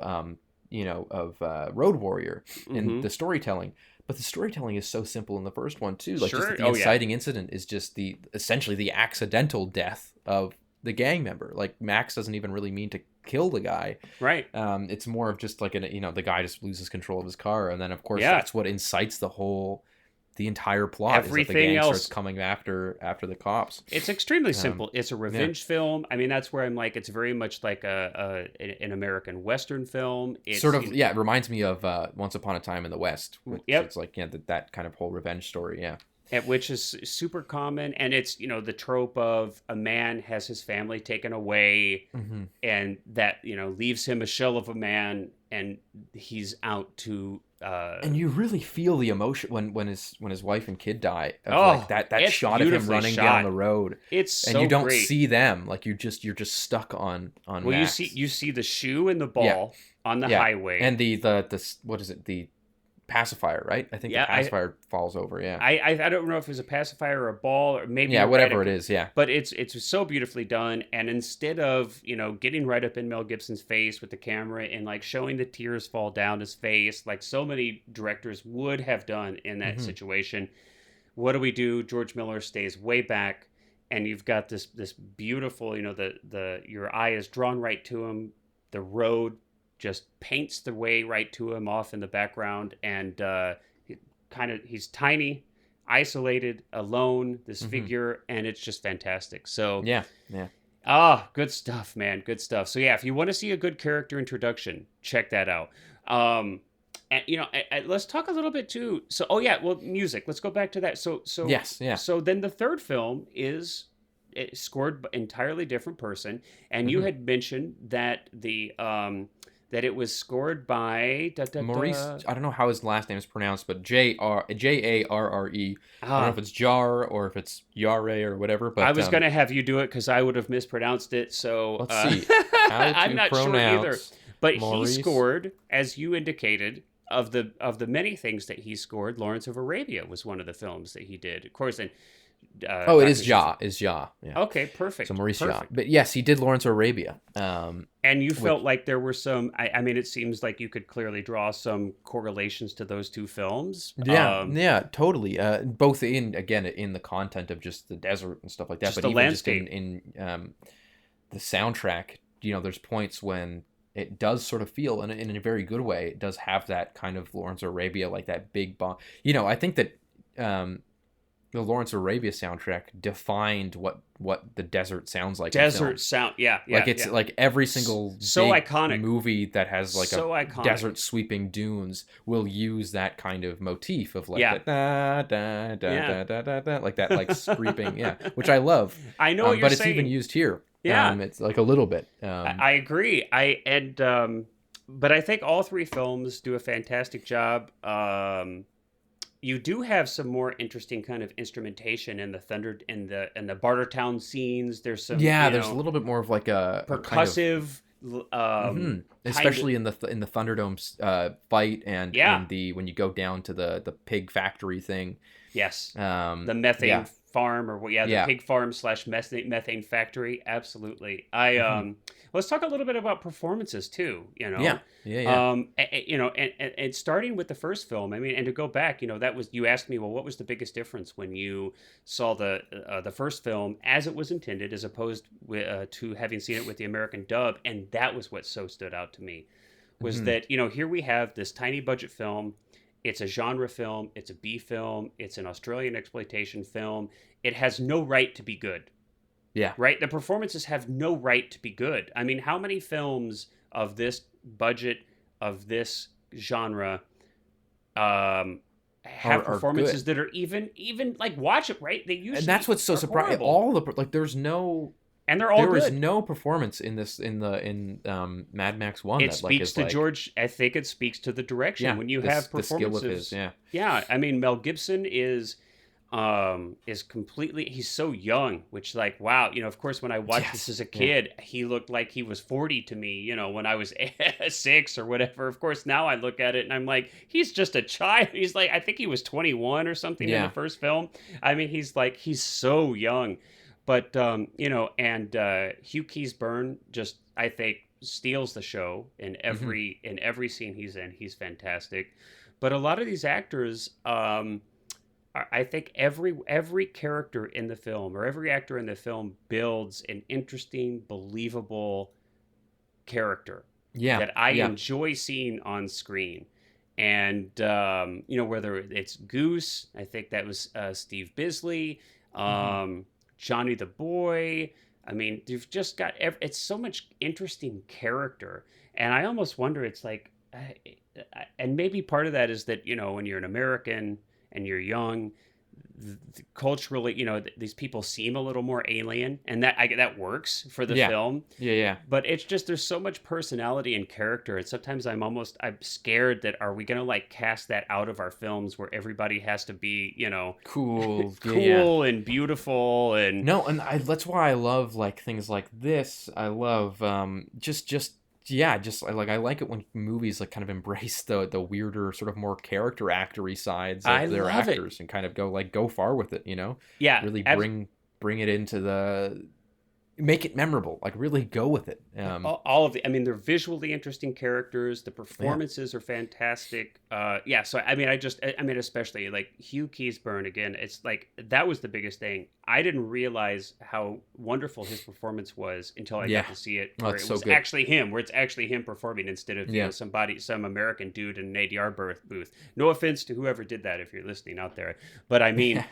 A: Road Warrior in
B: Hmm.
A: the storytelling. But the storytelling is so simple in the first one too. Like just
B: Sure.
A: that the
B: Oh yeah.
A: inciting incident is just essentially the accidental death of the gang member. Like Max doesn't even really mean to kill the guy.
B: Right.
A: It's more of just like the guy just loses control of his car, and then of course
B: Yeah.
A: that's what incites the entire plot is that the
B: Everything
A: gang starts
B: else.
A: coming after the cops.
B: It's extremely
A: Um,
B: simple. It's a
A: yeah,
B: revenge film. I mean, that's where I'm like, it's very much like an American Western film.
A: sort
B: It's
A: of. Yeah, it reminds me of Once Upon a Time in the West, which
B: yep,
A: it's like that kind of whole revenge story. Yeah.
B: which is super common, and it's the trope of a man has his family taken away,
A: Hmm.
B: and that leaves him a shell of a man, and he's out to
A: And you really feel the emotion when his wife and kid die of like
B: oh,
A: that
B: it's
A: shot of him
B: beautifully
A: running
B: shot.
A: down the road,
B: It's
A: and you
B: so
A: don't
B: great.
A: see them. Like you're just stuck on
B: Well,
A: Max.
B: you see the shoe and the
A: Yeah,
B: ball on the
A: yeah,
B: highway.
A: and the what is it, the pacifier, right? I think the
B: Yeah,
A: pacifier falls over. Yeah,
B: I don't know if it was a pacifier or a ball, or maybe
A: yeah,
B: you're right.
A: whatever it is. Yeah.
B: But it's so beautifully done. And instead of getting right up in Mel Gibson's face with the camera and like showing the tears fall down his face, like so many directors would have done in that
A: Hmm.
B: situation, what do? George Miller stays way back, and you've got this beautiful, the your eye is drawn right to him. The road just paints the way right to him off in the background, and he's tiny, isolated, alone, this
A: Hmm.
B: figure, and it's just fantastic. So
A: Yeah, yeah.
B: good stuff, man, good stuff. So yeah, if you want to see a good character introduction, check that out. And let's talk a little bit too. So oh yeah, well, music, let's go back to that.
A: Yes, yeah.
B: So then the third film is scored by entirely different person, and you
A: Hmm.
B: had mentioned that that it was scored by
A: Maurice, I don't know how his last name is pronounced, but Jarre. I don't know
B: ah,
A: if it's Jar or if it's Yare or whatever,
B: I
A: but
B: was gonna have you do it because I would have mispronounced it. So
A: let's see how
B: I'm
A: to
B: not sure either.
A: pronounce
B: But he
A: Maurice.
B: scored, as you indicated, of the many things that he scored. Lawrence of Arabia was one of the films that he did, of course. And
A: Oh, it
B: Dr.
A: is
B: Seuss.
A: Ja, is Ja, yeah.
B: Okay,
A: So
B: perfect,
A: Maurice Ja,
B: perfect.
A: but yes, he did Lawrence of Arabia.
B: And you
A: Which
B: felt like there were some. I mean, it seems like you could clearly draw some correlations to those two films.
A: yeah, yeah, totally. Both in the content of just the desert and stuff like that,
B: Just
A: but
B: the
A: even just
B: landscape.
A: in the soundtrack. There's points when it does sort of feel in a very good way. It does have that kind of Lawrence of Arabia, like that big bomb. I think that the Lawrence of Arabia soundtrack defined what the desert sounds like in film.
B: Desert sound. Yeah, yeah,
A: Like it's
B: yeah.
A: like every single
B: So
A: big
B: iconic.
A: movie that has like
B: So
A: a
B: iconic.
A: desert sweeping dunes will use that kind of motif of like
B: Yeah.
A: that da da
B: Yeah.
A: da da da da like that like screeping, yeah, which I love.
B: I know what you're
A: But it's even
B: saying.
A: used here.
B: Yeah.
A: It's like a little bit.
B: I agree. But I think all three films do a fantastic job. You do have some more interesting kind of instrumentation in the Bartertown scenes. There's some,
A: Yeah, there's a little bit more of like a kind of.
B: percussive,
A: Mhm.
B: kind of,
A: Especially in the Thunderdome fight and
B: yeah,
A: in the when you go down to the pig factory thing.
B: yes, the
A: Yeah,
B: methane farm, or yeah, the
A: yeah.
B: pig farm slash methane factory. Absolutely.
A: Hmm.
B: Let's talk a little bit about performances too.
A: Yeah, yeah, yeah.
B: And starting with the first film, I mean, and to go back, that was, you asked me, well, what was the biggest difference when you saw the first film as it was intended, as opposed to having seen it with the American dub? And that was what so stood out to me, was
A: Hmm.
B: that here we have this tiny budget film. It's a genre film. It's a B film. It's an Australian exploitation film. It has no right to be good.
A: Yeah.
B: Right? The performances have no right to be good. I mean, how many films of this budget, of this genre, have
A: Are
B: performances
A: good.
B: that are even like, watch it, right? They
A: And
B: usually
A: that's what's so
B: are
A: surprising.
B: horrible,
A: All the like,
B: and they're all
A: there is
B: good.
A: no performance in this in Mad Max One
B: It
A: that like
B: speaks
A: is
B: to
A: like
B: George. I think it speaks to the direction
A: yeah
B: when you
A: this
B: have
A: the skill of his
B: performances.
A: yeah
B: Yeah, I mean, Mel Gibson is is completely, he's so young, which like, wow, of course when I watched this
A: Yes.
B: as a
A: Yeah.
B: kid, he looked like he was 40 to me, when I was 6 or whatever. Of course now I look at it and I'm like, he's just a child. He's like, I think he was 21 or something in the
A: Yeah.
B: first film. I mean, he's so young. But and Hugh Keays-Byrne just, I think, steals the show in
A: Hmm.
B: every scene he's in. He's fantastic. But a lot of these actors, I think every character in the film, or every actor in the film, builds an interesting, believable character
A: Yeah.
B: that I
A: Yeah.
B: enjoy seeing on screen. And whether it's Goose, I think that was Steve Bisley,
A: Hmm.
B: Johnny the Boy. I mean, you've just got it's so much interesting character, and I almost wonder, it's like, and maybe part of that is that when you're an American and you're young, culturally, these people seem a little more alien, and that works for the
A: Yeah.
B: film.
A: Yeah. Yeah.
B: But it's just, there's so much personality and character, and sometimes I'm scared that, are we gonna like cast that out of our films where everybody has to be
A: Cool. Yeah. Yeah.
B: cool and beautiful and
A: No, and that's why I love like things like this. I love just yeah, just I like it when movies like kind of embrace the weirder, sort of more character actory sides
B: I
A: of their
B: love it.
A: actors and kind of go far with it, you know?
B: Yeah,
A: Really bring it into the make it memorable. Like really go with it.
B: all of the, I mean, they're visually interesting characters, the
A: Yeah.
B: performances are fantastic. Yeah, so I mean, I mean, especially like Hugh Keays-Byrne, again, it's like, that was the biggest thing. I didn't realize how wonderful his performance was until I got
A: Yeah.
B: to see it,
A: Oh,
B: where
A: it's
B: it
A: so
B: was
A: good.
B: actually him, where it's actually him performing instead of
A: Yeah.
B: some American dude in an ADR booth. No offense to whoever did that if you're listening out there, but I mean,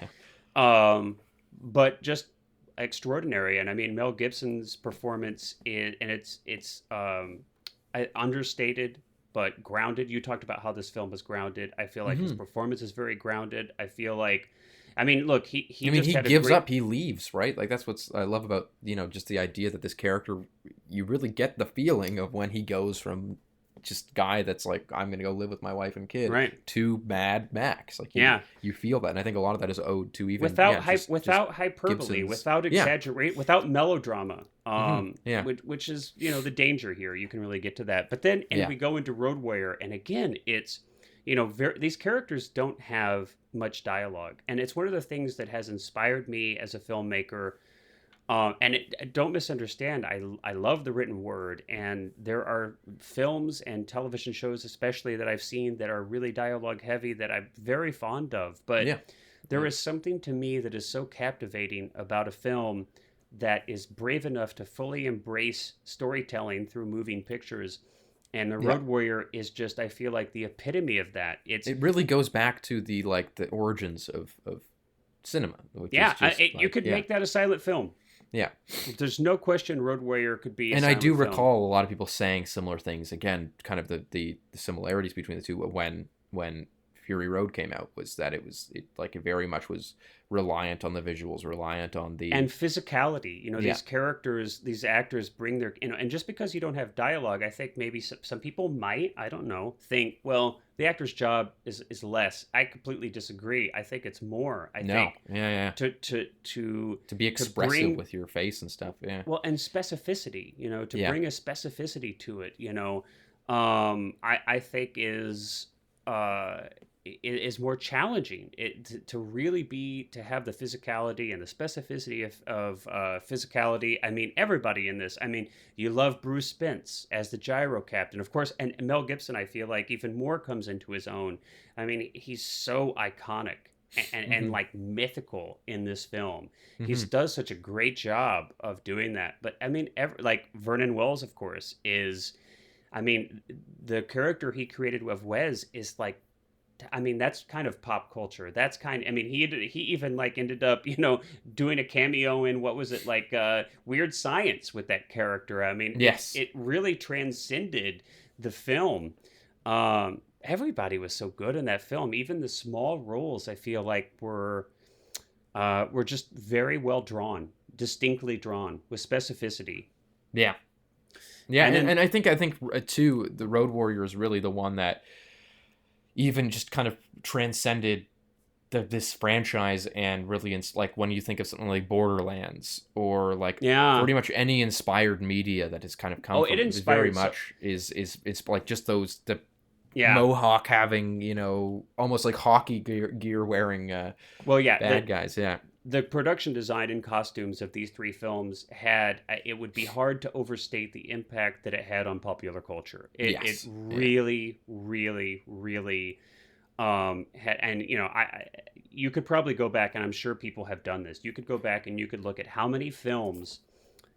A: Yeah.
B: um but just extraordinary. And I mean, Mel Gibson's performance is, and understated but grounded. You talked about how this film is grounded. I feel like his
A: Hmm.
B: performance is very grounded. I feel like, I mean, look, he
A: I mean,
B: just
A: he
B: had a
A: gives
B: great.
A: up, he leaves, right? Like that's what's I love about, just the idea that this character you really get the feeling of when he goes from just guy that's like I'm going to go live with my wife and kid
B: Right.
A: to Mad Max. Like
B: Yeah.
A: you feel that. And I think a lot of that is owed to even
B: Without
A: just
B: without hyperbole,
A: Gibson's.
B: without
A: Yeah.
B: exaggerate, without melodrama,
A: Yeah.
B: which is the danger here. You can really get to that, but then, and
A: Yeah.
B: we go into Road Warrior, and again, it's these characters don't have much dialogue, and it's one of the things that has inspired me as a filmmaker. And don't misunderstand. I love the written word, and there are films and television shows, especially, that I've seen that are really dialogue heavy that I'm very fond of. But
A: Yeah.
B: there
A: Yeah.
B: is something to me that is so captivating about a film that is brave enough to fully embrace storytelling through moving pictures. And The
A: Yeah.
B: Road Warrior is just, I feel like, the epitome of that. It's
A: It really goes back to the origins of cinema, which is
B: Yeah,
A: just
B: you
A: like
B: could
A: yeah.
B: make that a silent film.
A: Yeah.
B: There's no question Road Warrior could be a
A: And I do
B: silent film.
A: recall a lot of people saying similar things. Again, kind of the similarities between the two when Fury Road came out was that it like it very much was reliant on the visuals, reliant on
B: And
A: the
B: physicality,
A: yeah.
B: these characters, these actors bring their, and just because you don't have dialogue, I think maybe some people might, I don't know, think, well, the actor's job is less. I completely disagree. I think it's more. I
A: No.
B: think
A: Yeah, yeah. To be
B: to
A: expressive
B: bring,
A: with your face and stuff. Yeah.
B: well, and specificity, to
A: Yeah.
B: bring a specificity to it, I think uh is more challenging, to really be, to have the physicality and the specificity of physicality. I mean, everybody in this, I mean, you love Bruce Spence as the gyro captain, of course, and Mel Gibson, I feel like, even more comes into his own. I mean, he's so iconic and
A: Mhm.
B: like mythical in this film. He
A: Mhm.
B: does such a great job of doing that. But I mean, like Vernon Wells, of course, is, I mean, the character he created of Wes is like, I mean, that's kind of pop culture. That's kind. I mean, he even like ended up, doing a cameo in, what was it, like, Weird Science with that character. I mean,
A: Yes.
B: it really transcended the film. Everybody was so good in that film. Even the small roles, I feel like, were just very well drawn, distinctly drawn with specificity.
A: Yeah. Yeah,
B: And then,
A: and I think too the Road Warrior is really the one that even just kind of transcended this franchise, and really like when you think of something like Borderlands or like
B: Yeah.
A: pretty much any inspired media that has kind of come
B: Oh, it
A: from it, very
B: inspired so.
A: much is it's like just the
B: Yeah.
A: mohawk having, almost like hockey gear wearing
B: Well, yeah.
A: bad guys. Yeah.
B: The production design and costumes of these three films had, it would be hard to overstate the impact that it had on popular culture. It
A: Yes. Yeah.
B: really, really, really had, and you could probably go back, and I'm sure people have done this. You could go back and you could look at how many films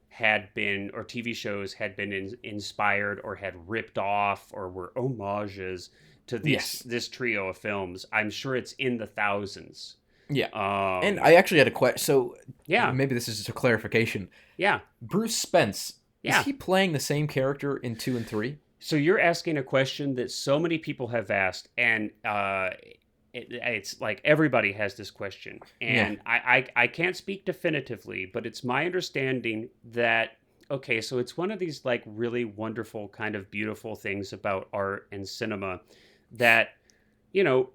B: had been, or TV shows had been inspired or had ripped off or were homages to
A: Yes.
B: this trio of films. I'm sure it's in the thousands.
A: Yeah. And
B: Um,
A: I actually had a question. So
B: yeah,
A: maybe this is just a clarification.
B: yeah,
A: Bruce Spence, is
B: yeah.
A: he playing the same character in 2 and 3?
B: So you're asking a question that so many people have asked, and it's like everybody has this question,
A: Yeah.
B: and I can't speak definitively, but it's my understanding that, okay, so it's one of these like really wonderful kind of beautiful things about art and cinema that, you know,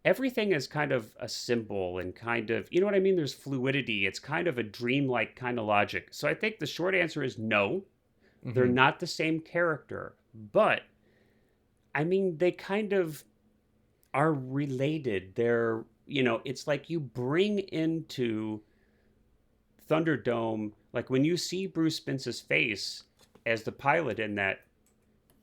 B: everything is kind of a symbol and kind of, you know what I mean? There's fluidity. It's kind of a dreamlike kind of logic. So I think the short answer is no, they're
A: Hmm.
B: not the same character, but I mean, they kind of are related. They're, it's like you bring into Thunderdome, like when you see Bruce Spence's face as the pilot in that,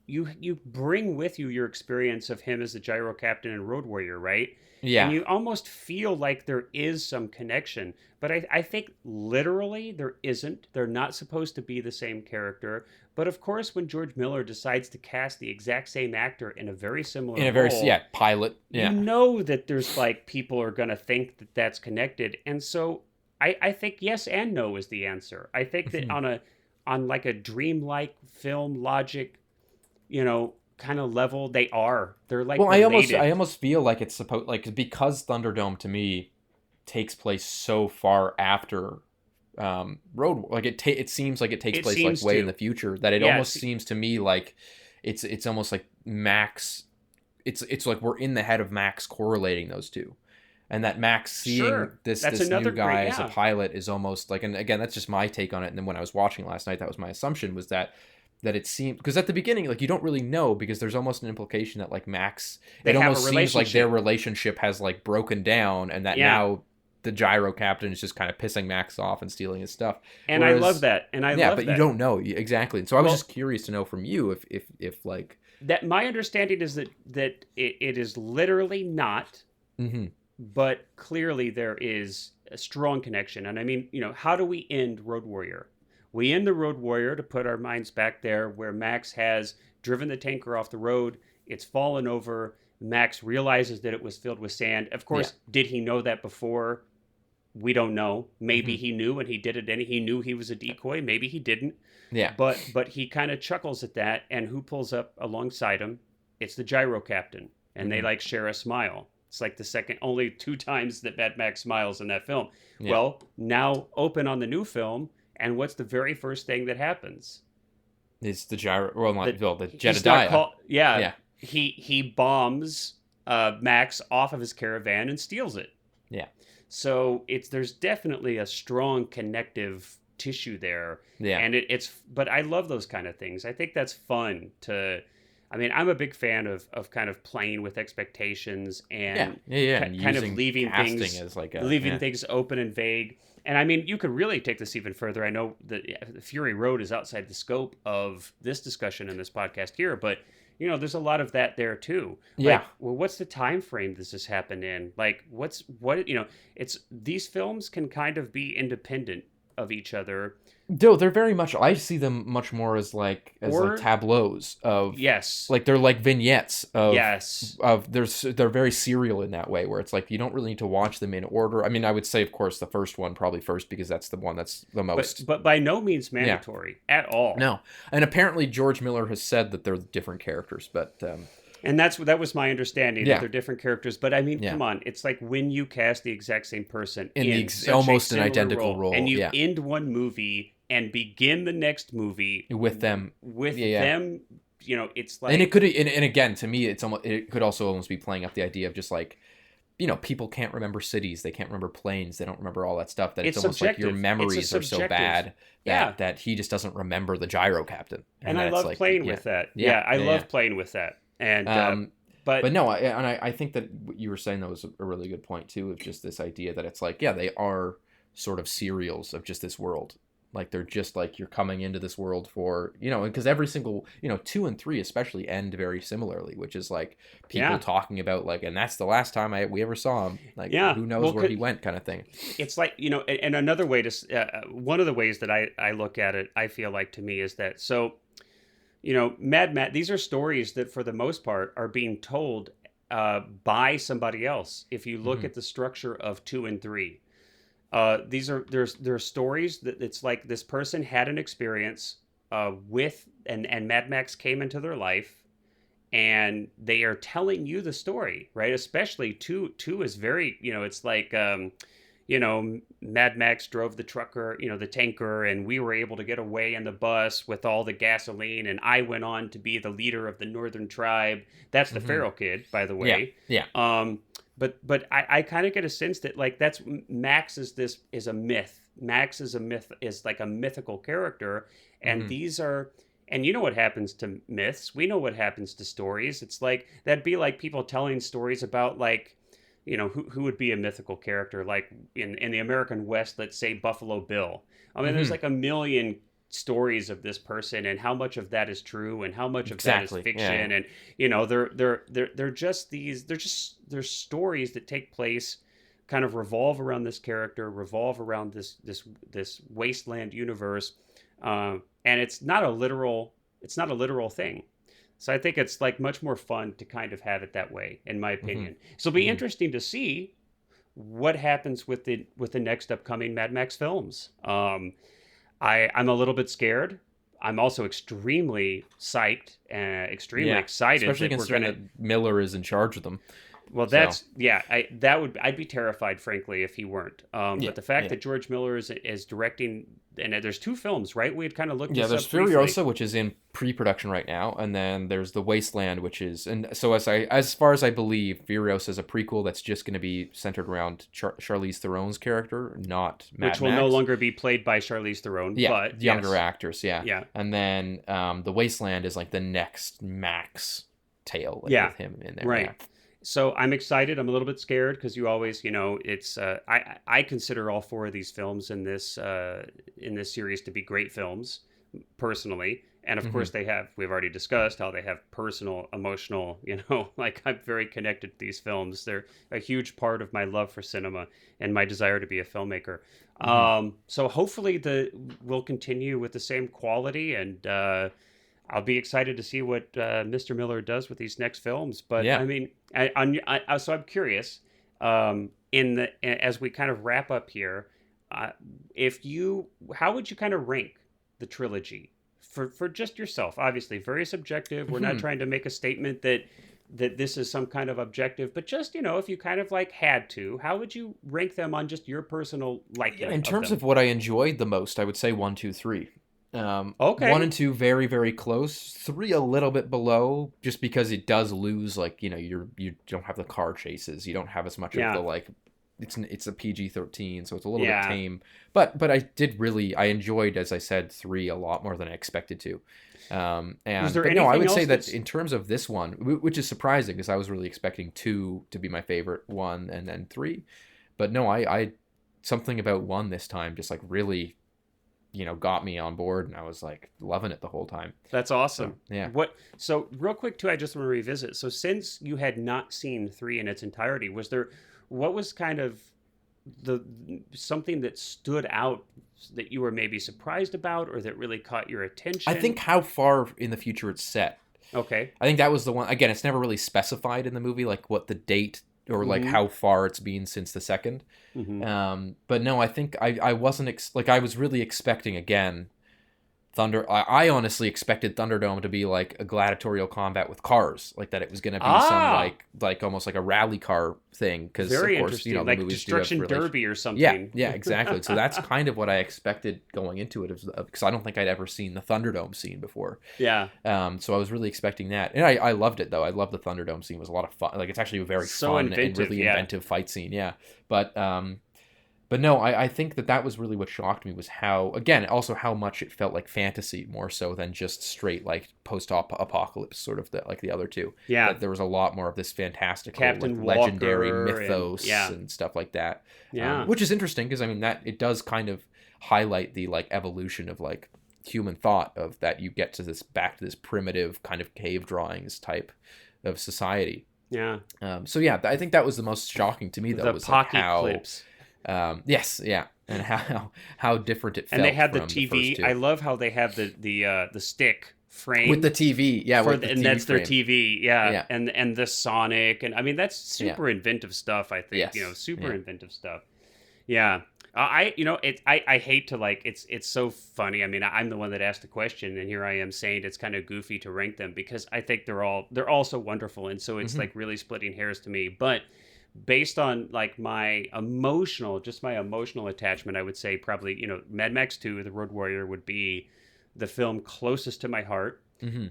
B: you bring with you your experience of him as the gyro captain and road warrior, right? And
A: Yeah.
B: you almost feel like there is some connection, but I think literally there isn't. They're not supposed to be the same character. But of course, when George Miller decides to cast the exact same actor in a very similar
A: In a very,
B: role,
A: yeah, pilot.
B: you
A: Yeah.
B: know that there's like people are going to think that that's connected. And so I think yes and no is the answer. I think that
A: Mhm.
B: on like a dreamlike film logic, kind of level, they're like
A: Well, I
B: related.
A: almost feel like it's supposed, like, because Thunderdome to me takes place so far after Road, like it seems like it takes
B: It
A: place like
B: seems
A: way in
B: to.
A: the future, that it
B: Yeah,
A: almost seems to me like it's almost like Max, it's like we're in the head of Max correlating those two. And that Max seeing
B: sure.
A: this
B: That's
A: this new
B: another great,
A: guy as a
B: yeah.
A: pilot is almost like, and again, that's just my take on it. And then when I was watching last night, that was my assumption, was that it seemed, because at the beginning, like, you don't really know, because there's almost an implication that like Max,
B: They
A: it
B: have a
A: almost seems like their
B: relationship.
A: relationship has like broken down, and that
B: Yeah.
A: now the gyro captain is just kind of pissing Max off and stealing his stuff.
B: And I love
A: Whereas,
B: that. And I
A: yeah,
B: love
A: but you
B: that.
A: don't know exactly. And so I was
B: Well,
A: just curious to know from you if like,
B: that my understanding is that it is literally not,
A: mm-hmm,
B: but clearly there is a strong connection. And I mean, how do we end Road Warrior? We end the Road Warrior to put our minds back there where Max has driven the tanker off the road. It's fallen over. Max realizes that it was filled with sand. Of
A: yeah,
B: course, did he know that before? We don't know. Maybe
A: mm-hmm,
B: he knew and he did it, and he knew he was a decoy. Maybe he didn't.
A: yeah,
B: But he kind of chuckles at that, and who pulls up alongside him? It's the gyro captain, and they
A: mm-hmm,
B: like share a smile. It's like the second, only two times that Mad Max smiles in that film.
A: yeah,
B: Well, now open on the new film, and what's the very first thing that happens?
A: it's the gyro, well, not,
B: That
A: well, the
B: he's not
A: Jedediah,
B: called. Yeah,
A: yeah,
B: he bombs Max off of his caravan and steals it.
A: yeah,
B: So there's definitely a strong connective tissue there,
A: yeah,
B: and but I love those kind of things. I think that's fun to. I mean, I'm a big fan of kind of playing with expectations
A: yeah,
B: and
A: yeah, yeah, and
B: kind of
A: using casting as like a,
B: leaving
A: yeah,
B: things open and vague. And I mean, you could really take this even further. I know that the Fury Road is outside the scope of this discussion in this podcast here, but there's a lot of that there too.
A: yeah.
B: Like, well, what's the time frame does this happen in? Like, it's these films can kind of be independent of each other.
A: No, they're very much. I see them much more as like
B: Or
A: tableaus of,
B: yes,
A: like, they're like vignettes
B: yes,
A: they're very serial in that way, where it's like you don't really need to watch them in order. I mean, I would say, of course, the first one probably first, because that's the one that's the most.
B: but by no means
A: Yeah,
B: mandatory at all.
A: no, and apparently George Miller has said that they're different characters, but
B: And that was my understanding that
A: yeah,
B: they're different characters. But I mean,
A: yeah,
B: come on, it's like when you cast the exact same person
A: in
B: in such
A: almost
B: a
A: an
B: similar
A: identical role,
B: and you
A: yeah,
B: end one movie and begin the next movie
A: with them,
B: with
A: yeah, yeah.
B: them. It's
A: And it
B: like
A: could, and again, to me, it could also almost be playing up the idea of just like, people can't remember cities, they can't remember planes, they don't remember all that stuff. That it's
B: It's
A: almost like your
B: subjective. It's a
A: memories are so
B: subjective.
A: bad
B: Yeah.
A: that he just doesn't remember the gyro captain,
B: And
A: and
B: I
A: that's
B: love
A: like,
B: playing
A: yeah,
B: with that.
A: yeah,
B: Yeah, I
A: yeah, yeah.
B: love playing with that. And
A: Um, but
B: but
A: no, I think that what you were saying, that was a really good point too, of just this idea that it's like, yeah, they are sort of serials of just this world. Like they're just like, you're coming into this world for, because every single, 2 and 3 especially end very similarly, which is like people
B: yeah.
A: talking about like, and that's the last time we ever saw him. Like,
B: Yeah.
A: who knows
B: Well,
A: where he went, kind of thing.
B: it's like, and another way to one of the ways that I look at it, I feel like, to me, is that, so, Mad Matt, these are stories that for the most part are being told by somebody else. If you look
A: Hmm.
B: at the structure of 2 and 3, these are there are stories that it's like this person had an experience with, and Mad Max came into their life, and they are telling you the story, right? Especially two is very, it's like, Mad Max drove the trucker, the tanker, and we were able to get away in the bus with all the gasoline, and I went on to be the leader of the northern tribe. That's the
A: Hmm.
B: feral kid, by the
A: Yeah.
B: way.
A: Yeah.
B: But I kind of get a sense that, like, that's Max is a myth. Max is a myth, is like a mythical character, and
A: Hmm.
B: these are. And you know what happens to myths. We know what happens to stories. It's like, that'd be like people telling stories about, like, who would be a mythical character, like in the American West, let's say Buffalo Bill. I mean, there's
A: Hmm.
B: like a million stories of this person, and how much of that is true and how much of that is
A: Exactly. Yeah.
B: fiction. And they're just these, they're stories that take place, kind of revolve around this character, revolve around this wasteland universe. And it's not a literal thing. So I think it's like much more fun to kind of have it that way, in my
A: Hmm.
B: opinion. So it'll be
A: Hmm.
B: interesting to see what happens with the next upcoming Mad Max films. I'm a little bit scared. I'm also extremely psyched and extremely
A: Yeah.
B: excited
A: Especially
B: that we're
A: considering
B: gonna.
A: that Miller is in charge of them.
B: Well,
A: So
B: that's, yeah. I'd be terrified, frankly, if he weren't.
A: yeah.
B: But the fact
A: Yeah.
B: that George Miller is directing, and there's 2 films, right? We had kind of looked
A: Yeah,
B: this
A: there's
B: up briefly.
A: Furiosa, which is in pre-production right now, and then there's The Wasteland, which is, and so as far as I believe, Furiosa is a prequel that's just going to be centered around Charlize Theron's character, not
B: Which
A: Mad
B: will no
A: Max.
B: longer be played by Charlize Theron,
A: Yeah,
B: but
A: younger
B: yes,
A: actors, yeah.
B: yeah,
A: And then The Wasteland is like the next Max tale, like
B: yeah,
A: with him in there.
B: right.
A: Yeah.
B: So I'm excited. I'm a little bit scared because you always, it's I consider all 4 of these films in this series to be great films, personally. And of
A: Hmm.
B: course, we've already discussed how they have personal, emotional, like, I'm very connected to these films. They're a huge part of my love for cinema and my desire to be a filmmaker.
A: Hmm.
B: So hopefully we'll continue with the same quality, and I'll be excited to see what Mr. Miller does with these next films. But
A: Yeah.
B: I mean, so I'm curious. As we kind of wrap up here, uh, how would you kind of rank the trilogy for just yourself? Obviously, very subjective. We're not
A: Hmm.
B: trying to make a statement that this is some kind of objective, but just, if you kind of like had to, how would you rank them on just your personal
A: Yeah,
B: liking
A: in
B: of
A: terms
B: them?
A: of what I enjoyed the most, I would say 1, 2, 3. One
B: Okay.
A: and two very, very close. Three a little bit below, just because it does lose, like, you don't have the car chases. You don't have as much of the
B: Yeah.
A: like. It's a PG-13, so it's a little bit
B: Yeah.
A: tame. But I enjoyed, as I said, three a lot more than I expected to.
B: Was there
A: But no, I
B: anything
A: would say
B: else
A: that
B: that's
A: in terms of this one, which is surprising because I was really expecting two to be my favorite, one and then three. But no, I something about one this time just like really got me on board, and I was like loving it the whole time.
B: That's
A: So
B: awesome.
A: yeah.
B: So real quick too, I just want to revisit. So since you had not seen 3 in its entirety, what was kind of the something that stood out that you were maybe surprised about, or that really caught your
A: I
B: attention?
A: think how far in the future it's set.
B: Okay.
A: I think that was the one. Again, it's never really specified in the movie, like what the date or like
B: Mm-hmm.
A: how far it's been since the second.
B: Mm-hmm.
A: But no, I think I wasn't like I was really expecting again I honestly expected Thunderdome to be like a gladiatorial combat with cars, like that it was going to be some
B: Ah,
A: like almost like a rally car thing, because of
B: very
A: course
B: interesting.
A: the
B: Like
A: movies do have
B: Destruction
A: relation.
B: Derby or
A: Yeah,
B: something.
A: yeah, exactly. So that's kind of what I expected going into it, because I don't think I'd ever seen the Thunderdome scene before.
B: Yeah.
A: So I was really expecting that, and I loved it though. I loved the Thunderdome scene. It was a lot of fun. Like it's actually a very
B: So
A: fun and
B: inventive.
A: really
B: Yeah.
A: inventive fight scene. Yeah, but no, I think that was really what shocked me, was how, again, also how much it felt like fantasy more so than just straight like post-apocalypse sort of like the other two.
B: Yeah.
A: That there was a lot more of this fantastical, like
B: Captain
A: legendary
B: Walker and
A: mythos
B: yeah.
A: and stuff like that,
B: Yeah.
A: which is interesting because I mean that it does kind of highlight the like evolution of like human thought, of that you get to this back to this primitive kind of cave drawings type of society.
B: Yeah.
A: So yeah, I think that was the most shocking to me though,
B: The
A: was like
B: pocket
A: how
B: clips.
A: yes, yeah, and how different it
B: And they
A: felt
B: had the
A: from the first
B: TV.
A: two.
B: I love how they have the stick
A: With the
B: framed
A: TV, yeah, with the
B: and
A: TV
B: that's their
A: frame.
B: TV. Yeah.
A: Yeah,
B: And the Sonic, and I mean that's
A: yeah,
B: super inventive stuff, I think.
A: yes,
B: Super
A: yeah.
B: inventive stuff. Yeah. I hate to like it's so funny. I mean, I'm the one that asked the question, and here I am saying it's kind of goofy to rank them because I think they're all so wonderful, and so it's
A: Hmm.
B: like really splitting hairs to me. But based on like my emotional attachment, I would say probably Mad Max 2, The Road Warrior would be the film closest to my heart.
A: Hmm.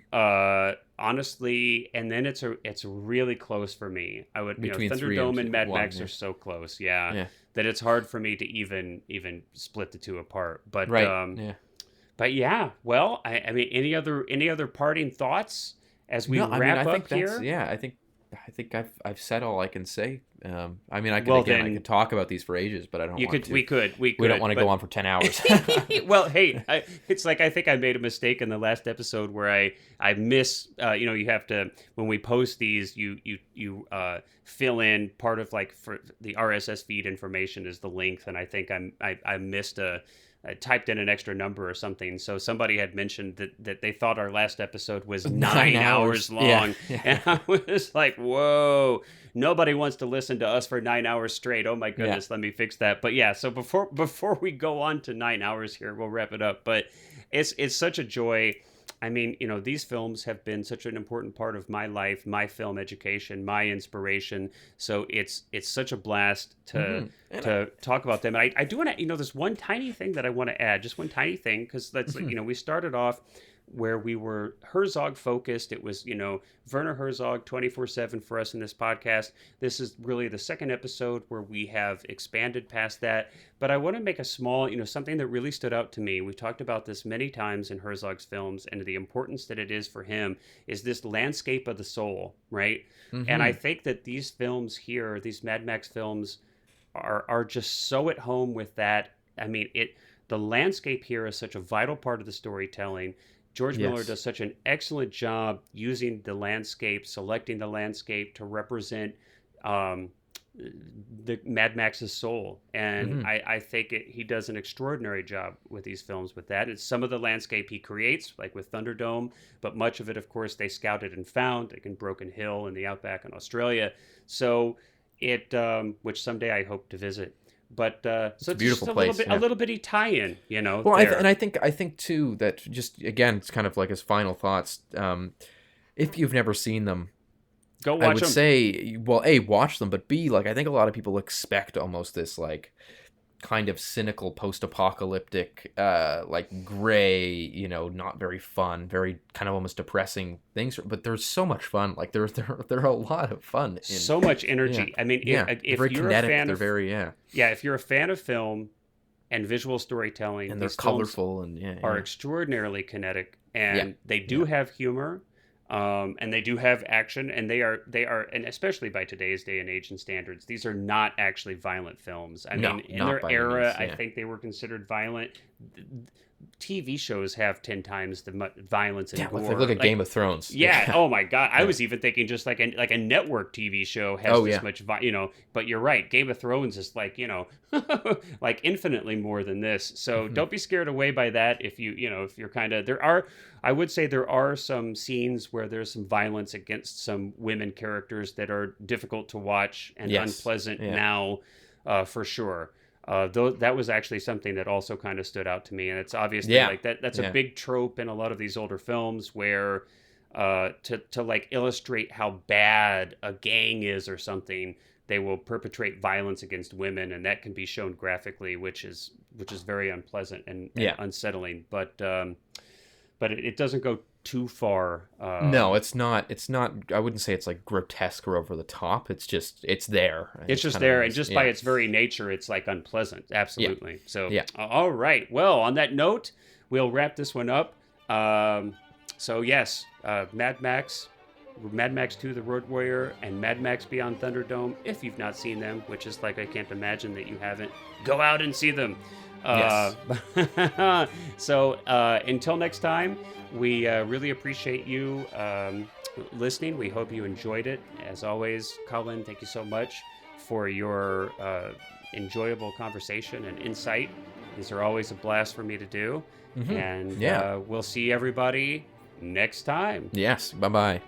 B: Honestly, and then it's really close for me. I would
A: Between three and
B: Thunderdome and Mad
A: one,
B: Max
A: yeah,
B: are so close, yeah,
A: yeah,
B: that it's hard for me to even split the two apart. But
A: right, yeah.
B: but yeah, well, I mean, any other parting thoughts as we
A: No, I mean, I
B: wrap
A: think
B: up
A: that's,
B: here?
A: yeah. I think I've said all I can say. I mean,
B: Well,
A: I
B: then
A: could talk about these for ages, but I don't
B: you
A: want
B: could
A: to.
B: we
A: We don't
B: could,
A: want to
B: but
A: go on for 10 hours.
B: well, hey, it's like I think I made a mistake in the last episode where I miss you have to, when we post these, you fill in part of, like, for the RSS feed information is the length, and I think I missed I typed in an extra number or something. So somebody had mentioned that they thought our last episode was 9 hours
A: Yeah,
B: long.
A: yeah,
B: And I was like, whoa, nobody wants to listen to us for 9 hours straight. Oh my
A: yeah.
B: goodness, let me fix that. But yeah, so before we go on to 9 hours here, we'll wrap it up. But it's such a joy. I mean, these films have been such an important part of my life, my film education, my inspiration. So it's such a blast to
A: Hmm. And
B: to talk about them. And I do want to, there's one tiny thing that I want to add, just one tiny thing, because that's, we started off where we were Herzog focused. It was, Werner Herzog 24/7 for us in this podcast. This is really the second episode where we have expanded past that. But I want to make a small, something that really stood out to me. We've talked about this many times in Herzog's films, and the importance that it is for him is this landscape of the soul, right? And I
A: hmm.
B: think that these films here, these Mad Max films, are just so at home with that. I mean, the landscape here is such a vital part of the storytelling. George Miller
A: Yes.
B: does such an excellent job using the landscape, selecting the landscape to represent um, the Mad Max's soul, and
A: Hmm.
B: I think he does an extraordinary job with these films with that. It's some of the landscape he creates, like with Thunderdome, but much of it, of course, they scouted and found, like in Broken Hill and the outback in Australia. So which someday I hope to visit. But
A: It's
B: so
A: a
B: it's just
A: beautiful
B: a little
A: place.
B: bit, a
A: Yeah.
B: little bitty tie-in,
A: Well, and
B: there.
A: I think too that, just again, it's kind of like his final thoughts. If you've never seen them,
B: Go
A: I
B: watch
A: would
B: them.
A: say, well, A, watch them, but B, like, I think a lot of people expect almost this, like, kind of cynical post-apocalyptic, like, gray, not very fun, very kind of almost depressing things. But there's so much fun. Like, there are a lot of fun in,
B: So much
A: yeah,
B: energy. I mean,
A: yeah. They're
B: if
A: very
B: you're a
A: kinetic.
B: fan
A: They're
B: of
A: very, yeah.
B: yeah, if you're a fan of film and visual storytelling,
A: And they're
B: these films
A: colorful and, yeah,
B: are
A: yeah.
B: extraordinarily kinetic,
A: Yeah,
B: and they do
A: yeah.
B: have humor, and they do have action, and they are, and especially by today's day and age and standards, these are not actually violent films. I
A: No,
B: mean, in
A: not
B: their
A: by any
B: era,
A: means,
B: I
A: yeah.
B: think they were considered violent. TV shows have 10 times the violence and
A: Yeah, like look
B: gore.
A: at Game of Thrones.
B: Yeah.
A: Yeah.
B: Oh my God. I
A: Yeah.
B: was even thinking just like a network TV show has
A: Oh,
B: this
A: yeah.
B: much, But you're right. Game of Thrones is like like infinitely more than this. So
A: Mhm.
B: don't be scared away by that. If you're kind of there are, I would say there are some scenes where there's some violence against some women characters that are difficult to watch and
A: Yes.
B: unpleasant
A: Yeah.
B: now, for sure. That was actually something that also kind of stood out to me, and it's obviously
A: Yeah.
B: like that. That's a
A: Yeah.
B: big trope in a lot of these older films where, to like illustrate how bad a gang is or something, they will perpetrate violence against women, and that can be shown graphically, which is very unpleasant and
A: Yeah.
B: unsettling. But it doesn't go too far.
A: No, it's not. It's not. I wouldn't say it's like grotesque or over the top. It's just it's there, and
B: It's
A: it's
B: just
A: kind of
B: there, and
A: nice.
B: just by
A: Yeah.
B: its very nature, it's like unpleasant.
A: Yeah.
B: Absolutely. So,
A: Yeah.
B: all right. Well, on that note, we'll wrap this one up. So yes, Mad Max 2: The Road Warrior, and Mad Max Beyond Thunderdome. If you've not seen them, which is like I can't imagine that you haven't, go out and see them. Uh,
A: Yes.
B: so until next time, we really appreciate you listening. We hope you enjoyed it. As always, Cullen, thank you so much for your enjoyable conversation and insight. These are always a blast for me to do.
A: Mm-hmm.
B: And
A: Yeah.
B: we'll see everybody next time.
A: Yes. Bye bye.